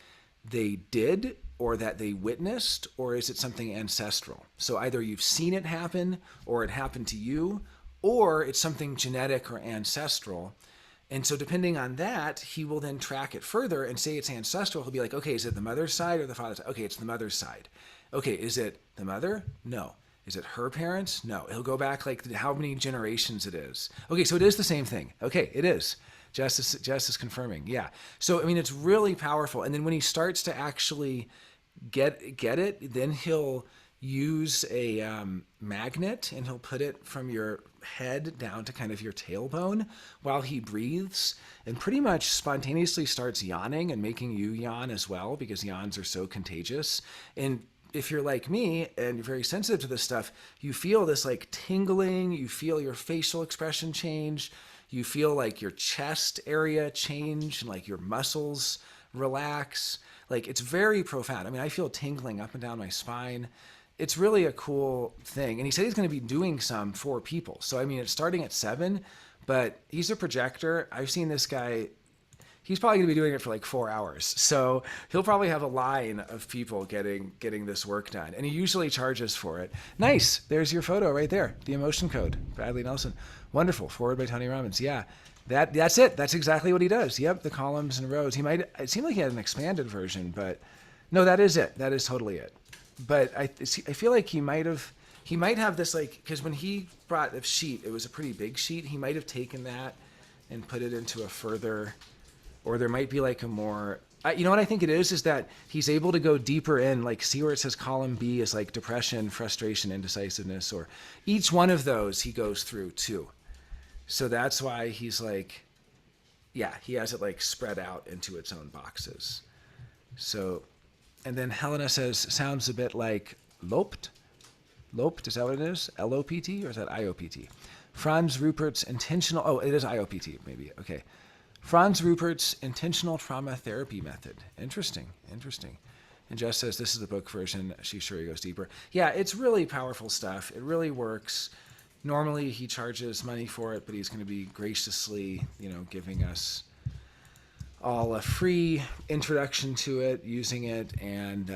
they did or that they witnessed, or is it something ancestral? So either you've seen it happen or it happened to you, or it's something genetic or ancestral. And so depending on that, he will then track it further and say it's ancestral. He'll be like, okay, is it the mother's side or the father's side? Okay, it's the mother's side. Okay, is it the mother? No. Is it her parents? No. He'll go back like how many generations it is. Okay, so it is the same thing. Okay, it is. Jess is confirming. Yeah. So, I mean, it's really powerful. And then when he starts to actually get it, then he'll use a magnet and he'll put it from your head down to kind of your tailbone while he breathes and pretty much spontaneously starts yawning and making you yawn as well because yawns are so contagious. And if you're like me and you're very sensitive to this stuff, you feel this like tingling, you feel your facial expression change, you feel like your chest area change and like your muscles relax. Like it's very profound. I mean, I feel tingling up and down my spine. It's really a cool thing. And he said he's going to be doing some for people. So, I mean, it's starting at 7, but he's a projector. I've seen this guy. he's probably going to be doing it for like 4 hours. So he'll probably have a line of people getting this work done. And he usually charges for it. Nice. There's your photo right there. The emotion code. Bradley Nelson. Wonderful. Forward by Tony Robbins. Yeah. That's it. That's exactly what he does. Yep. The columns and rows. It seemed like he had an expanded version, but no, that is it. That is totally it. But I feel like he might have this, like, because when he brought the sheet, it was a pretty big sheet. He might have taken that and put it into a further, or there might be like a more, you know what I think it is that he's able to go deeper in, like, see where it says column B is like depression, frustration, indecisiveness, or each one of those he goes through too. So that's why he's like, yeah, he has it like spread out into its own boxes. So, and then Helena says, sounds a bit like loped. Loped, is that what it is? L-O-P-T, or is that I-O-P-T? Franz Rupert's intentional, oh, it is I-O-P-T, maybe, okay. Franz Rupert's intentional trauma therapy method. Interesting. And Jess says, this is the book version. She's sure he goes deeper. Yeah, it's really powerful stuff. It really works. Normally he charges money for it, but he's going to be graciously, giving us all a free introduction to it, using it, and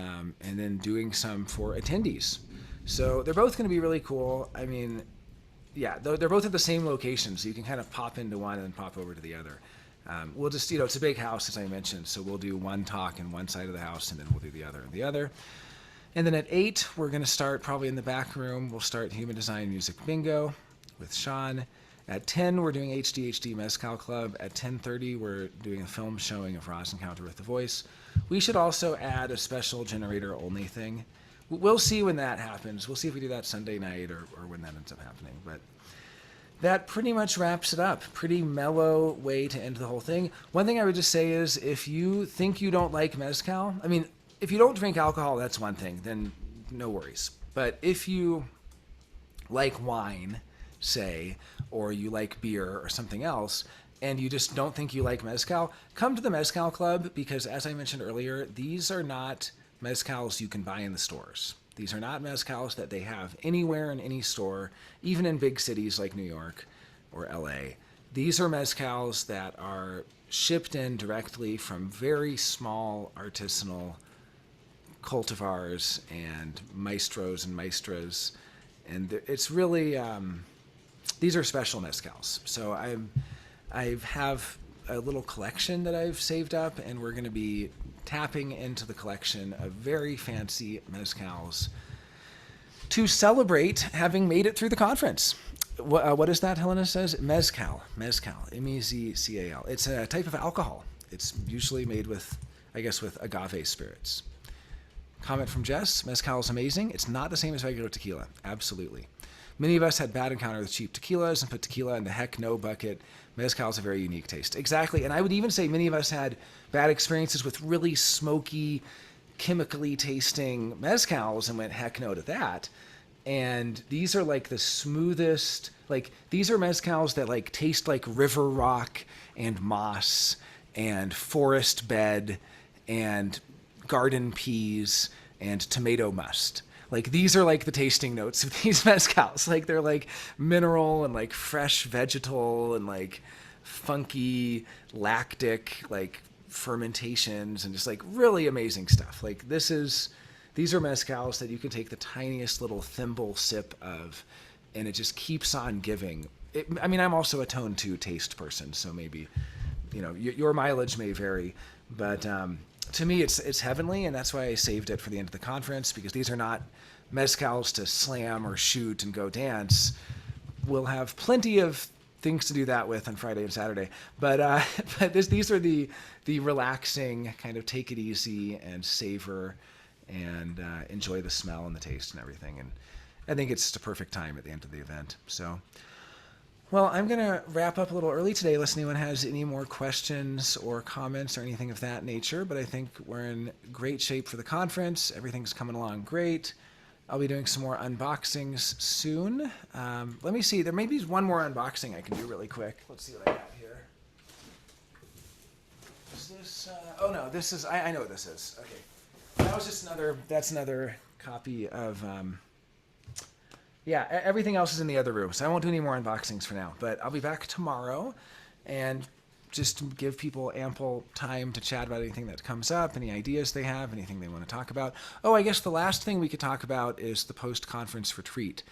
then doing some for attendees. So they're both going to be really cool. I mean, yeah, they're both at the same location, so you can kind of pop into one and then pop over to the other. We'll just, it's a big house, as I mentioned, so we'll do one talk in one side of the house, and then we'll do the other in the other. And then at 8, we're going to start probably in the back room. We'll start Human Design Music Bingo with Sean. At 10, we're doing HDHD Mezcal Club. At 10:30, we're doing a film showing of Ra's Encounter with the Voice. We should also add a special generator-only thing. We'll see when that happens. We'll see if we do that Sunday night or when that ends up happening. But that pretty much wraps it up. Pretty mellow way to end the whole thing. One thing I would just say is, if you think you don't like mezcal, I mean, if you don't drink alcohol, that's one thing, then no worries. But if you like wine, say, or you like beer or something else, and you just don't think you like mezcal, come to the Mezcal Club, because as I mentioned earlier, these are not mezcals you can buy in the stores. These are not mezcals that they have anywhere in any store, even in big cities like New York or LA. These are mezcals that are shipped in directly from very small artisanal cultivars and maestros and maestras, and it's really these are special mezcals. So I have a little collection that I've saved up, and we're going to be tapping into the collection of very fancy mezcals to celebrate having made it through the conference. What is that, Helena says? Mezcal, M-E-Z-C-A-L. It's a type of alcohol. It's usually made with, I guess, with agave spirits. Comment from Jess, mezcal is amazing. It's not the same as regular tequila. Absolutely. Many of us had bad encounter with cheap tequilas and put tequila in the heck no bucket. Mezcal is a very unique taste. Exactly. And I would even say many of us had bad experiences with really smoky, chemically tasting mezcals and went heck no to that. And these are like the smoothest, like these are mezcals that like taste like river rock and moss and forest bed and garden peas and tomato must. Like these are like the tasting notes of these mezcals. Like they're like mineral and like fresh vegetal and like funky lactic like fermentations and just like really amazing stuff. Like these are mezcals that you can take the tiniest little thimble sip of, and it just keeps on giving. I mean, I'm also a tone 2 taste person, so maybe, your mileage may vary, but to me, it's heavenly, and that's why I saved it for the end of the conference, because these are not mezcals to slam or shoot and go dance. We'll have plenty of things to do that with on Friday and Saturday, but these are the relaxing kind of take it easy and savor and enjoy the smell and the taste and everything. And I think it's just a perfect time at the end of the event. So, well, I'm going to wrap up a little early today unless anyone has any more questions or comments or anything of that nature, but I think we're in great shape for the conference. Everything's coming along great. I'll be doing some more unboxings soon. Let me see. There may be one more unboxing I can do really quick. Let's see what I got here. Is this... oh, no. This is... I know what this is. Okay. That was just that's another copy of, yeah, everything else is in the other room, so I won't do any more unboxings for now, but I'll be back tomorrow, and just to give people ample time to chat about anything that comes up, any ideas they have, anything they want to talk about. Oh, I guess the last thing we could talk about is the post-conference retreat.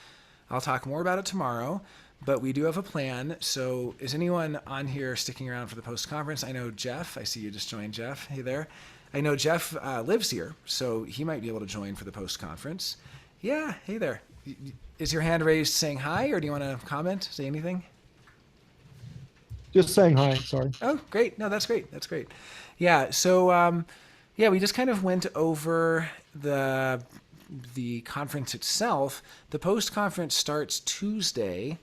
I'll talk more about it tomorrow, but we do have a plan. So is anyone on here sticking around for the post-conference? I know Jeff. I see you just joined, Jeff. Hey there. I know Jeff lives here, so he might be able to join for the post-conference. Yeah, hey there. Is your hand raised saying hi, or do you want to comment, say anything? Just saying hi, sorry. Oh, great. No, that's great. That's great. Yeah, so yeah, we just kind of went over the conference itself. The post-conference starts Tuesday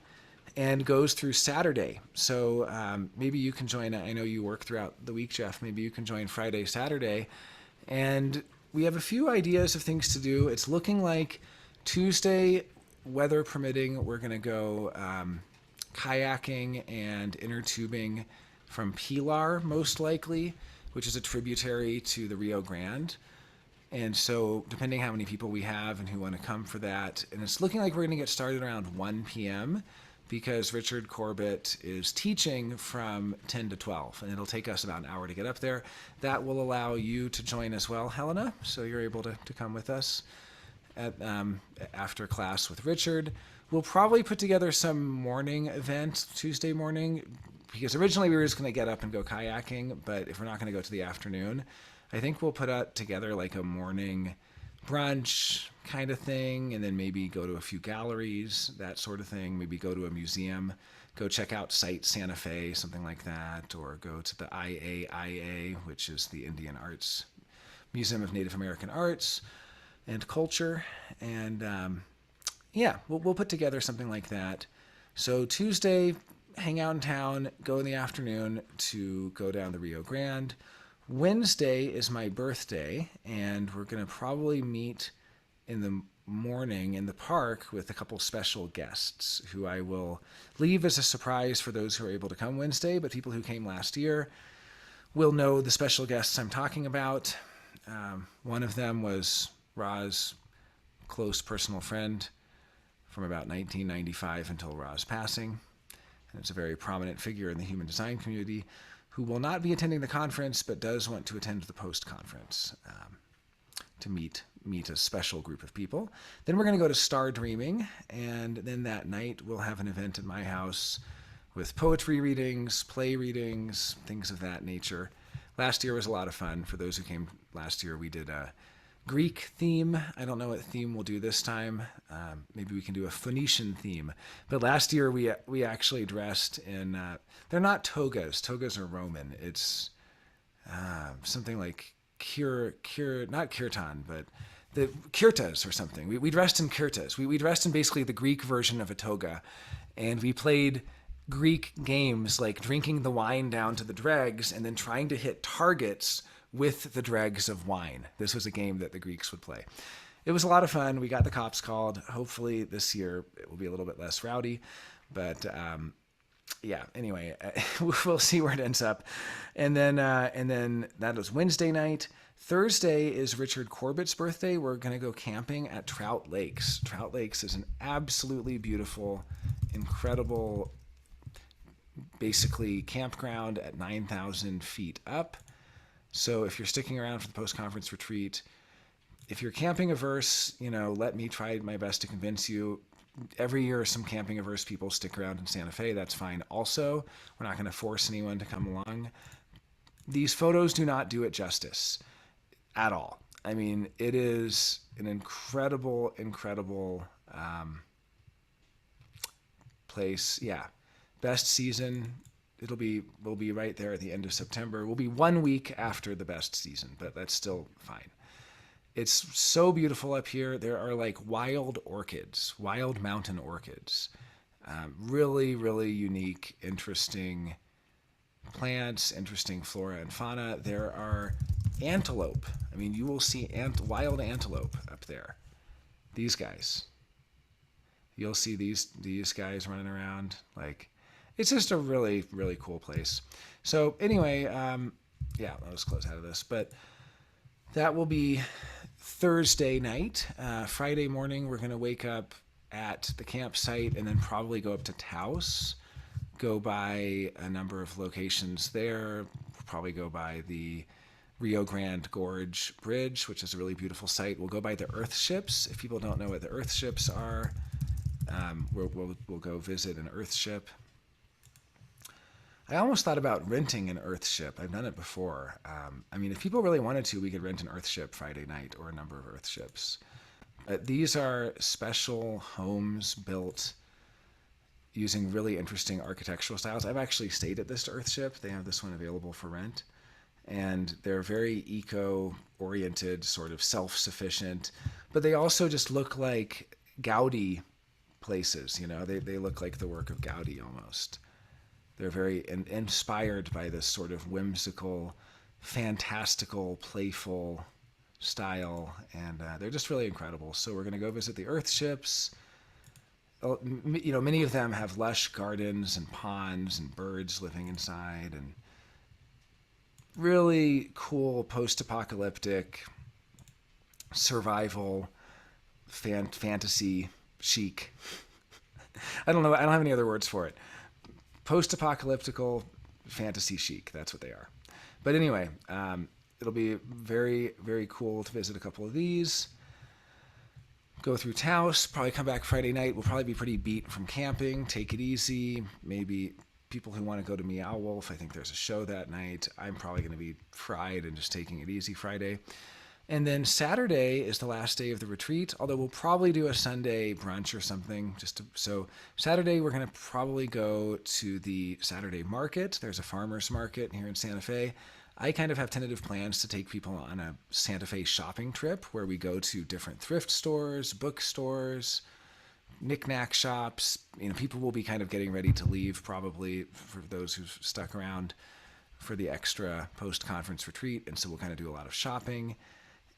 and goes through Saturday. So maybe you can join. I know you work throughout the week, Jeff. Maybe you can join Friday, Saturday. And we have a few ideas of things to do. It's looking like Tuesday, weather permitting, we're going to go kayaking and inner tubing from Pilar, most likely, which is a tributary to the Rio Grande. And so depending how many people we have and who want to come for that, and it's looking like we're going to get started around 1 p.m. because Richard Corbett is teaching from 10 to 12, and it'll take us about an hour to get up there. That will allow you to join as well, Helena, so you're able to come with us at after class with Richard. We'll probably put together some morning event Tuesday morning, because originally we were just going to get up and go kayaking, but if we're not going to go to the afternoon, I think we'll put together like a morning brunch kind of thing, and then maybe go to a few galleries, that sort of thing. Maybe go to a museum, go check out Site Santa Fe, something like that, or go to the IAIA, which is the Indian Arts Museum of Native American Arts and Culture. And yeah, we'll put together something like that. So Tuesday, hang out in town, go in the afternoon to go down the Rio Grande. Wednesday is my birthday, and we're going to probably meet in the morning in the park with a couple special guests who I will leave as a surprise for those who are able to come Wednesday, but people who came last year will know the special guests I'm talking about. One of them was Ra's close personal friend from about 1995 until Ra's passing, and it's a very prominent figure in the human design community who will not be attending the conference but does want to attend the post-conference to meet a special group of people. Then we're going to go to Star Dreaming, and then that night we'll have an event at my house with poetry readings, play readings, things of that nature. Last year was a lot of fun. For those who came last year, we did a Greek theme. I don't know what theme we'll do this time. Maybe we can do a Phoenician theme. But last year we actually dressed in, they're not togas. Togas are Roman. It's something like not kirtan, but the kirtas or something. We dressed in kirtas. We dressed in basically the Greek version of a toga, and we played Greek games like drinking the wine down to the dregs and then trying to hit targets with the dregs of wine. This was a game that the Greeks would play. It was a lot of fun. We got the cops called. Hopefully this year it will be a little bit less rowdy, but yeah, anyway, we'll see where it ends up. And then that was Wednesday night. Thursday is Richard Corbett's birthday. We're going to go camping at Trout Lakes. Trout Lakes is an absolutely beautiful, incredible, basically campground at 9,000 feet up. So if you're sticking around for the post-conference retreat, if you're camping averse, let me try my best to convince you. Every year some camping averse people stick around in Santa Fe. That's fine. Also, we're not going to force anyone to come along. These photos do not do it justice at all. I mean, it is an incredible, incredible place. Yeah. Best season. We'll be right there at the end of September. We'll be 1 week after the best season, but that's still fine. It's so beautiful up here. There are like wild orchids, wild mountain orchids. Really, really unique, interesting plants, interesting flora and fauna. There are antelope. I mean, you will see wild antelope up there. These guys. You'll see these guys running around. Like, it's just a really, really cool place. So anyway, yeah, I'll just close out of this. But that will be Thursday night. Friday morning, we're going to wake up at the campsite and then probably go up to Taos go by a number of locations there. We'll probably go by the Rio Grande Gorge Bridge, which is a really beautiful site. We'll go by the Earth Ships. If people don't know what the Earth Ships are, we'll go visit an Earth Ship. I almost thought about renting an Earth Ship. I've done it before. I mean, if people really wanted to, we could rent an Earth Ship Friday night, or a number of Earth Ships. These are special homes built using really interesting architectural styles. I've actually stayed at this Earth Ship. They have this one available for rent. And they're very eco-oriented, sort of self-sufficient, but they also just look like Gaudi places, you know? They look like the work of Gaudi almost. They're very inspired by this sort of whimsical, fantastical, playful style, and they're just really incredible. So we're going to go visit the Earth Ships. You know, many of them have lush gardens and ponds and birds living inside, and really cool post-apocalyptic survival fantasy chic. I don't know. I don't have any other words for it. Post-apocalyptical fantasy chic. That's what they are. But anyway, it'll be very, very cool to visit a couple of these. Go through Taos, probably come back Friday night. We'll probably be pretty beat from camping. Take it easy. Maybe people who want to go to Meow Wolf, I think there's a show that night. I'm probably going to be fried and just taking it easy Friday. And then Saturday is the last day of the retreat, although we'll probably do a Sunday brunch or something. So Saturday, we're going to probably go to the Saturday market. There's a farmer's market here in Santa Fe. I kind of have tentative plans to take people on a Santa Fe shopping trip where we go to different thrift stores, bookstores, knick-knack shops. You know, people will be kind of getting ready to leave probably, for those who've stuck around for the extra post-conference retreat. And so we'll kind of do a lot of shopping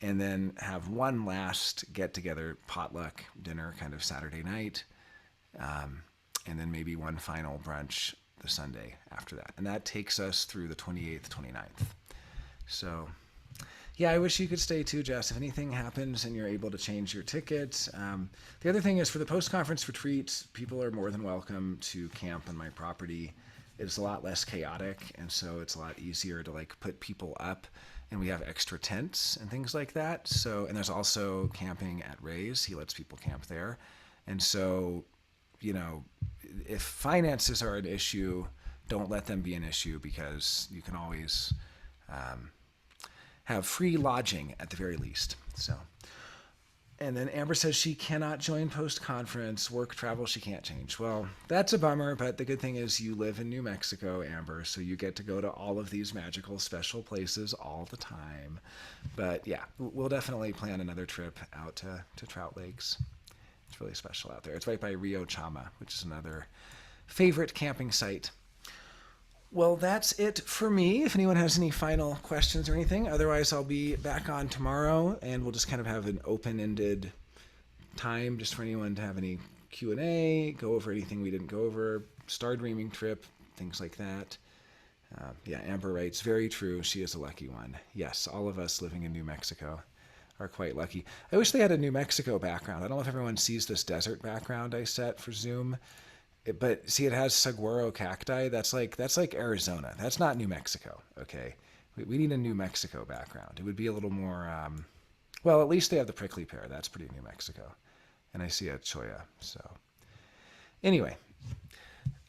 and then have one last get-together potluck dinner kind of Saturday night. And then maybe one final brunch the Sunday after that. And that takes us through the 28th, 29th. So yeah, I wish you could stay too, Jess. If anything happens and you're able to change your ticket. The other thing is, for the post-conference retreat, people are more than welcome to camp on my property. It's a lot less chaotic, and so it's a lot easier to like put people up, and we have extra tents and things like that. So, and there's also camping at Ray's. He lets people camp there. And so, you know, if finances are an issue, don't let them be an issue, because you can always have free lodging at the very least. So, and then Amber says she cannot join post-conference. Work travel she can't change. Well, that's a bummer, but the good thing is you live in New Mexico, Amber, so you get to go to all of these magical special places all the time. But yeah, we'll definitely plan another trip out to Trout Lakes. It's really special out there. It's right by Rio Chama, which is another favorite camping site. Well, that's it for me. If anyone has any final questions or anything, otherwise I'll be back on tomorrow, and we'll just kind of have an open-ended time just for anyone to have any Q&A, go over anything we didn't go over, star dreaming trip, things like that. Yeah, Amber writes, very true. She is a lucky one. Yes, all of us living in New Mexico are quite lucky. I wish they had a New Mexico background. I don't know if everyone sees this desert background I set for Zoom. But see, it has saguaro cacti. That's like Arizona. That's not New Mexico. Okay, we need a New Mexico background. It would be a little more. Well, at least they have the prickly pear. That's pretty New Mexico. And I see a cholla. So anyway,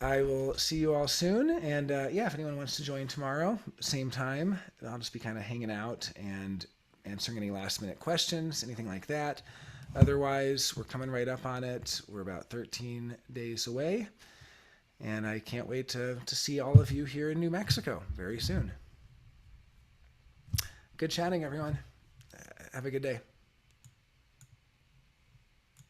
I will see you all soon. And yeah, if anyone wants to join tomorrow, same time, I'll just be kind of hanging out and answering any last minute questions, anything like that. Otherwise, we're coming right up on it. We're about 13 days away, and I can't wait to see all of you here in New Mexico very soon. Good chatting, everyone. Have a good day.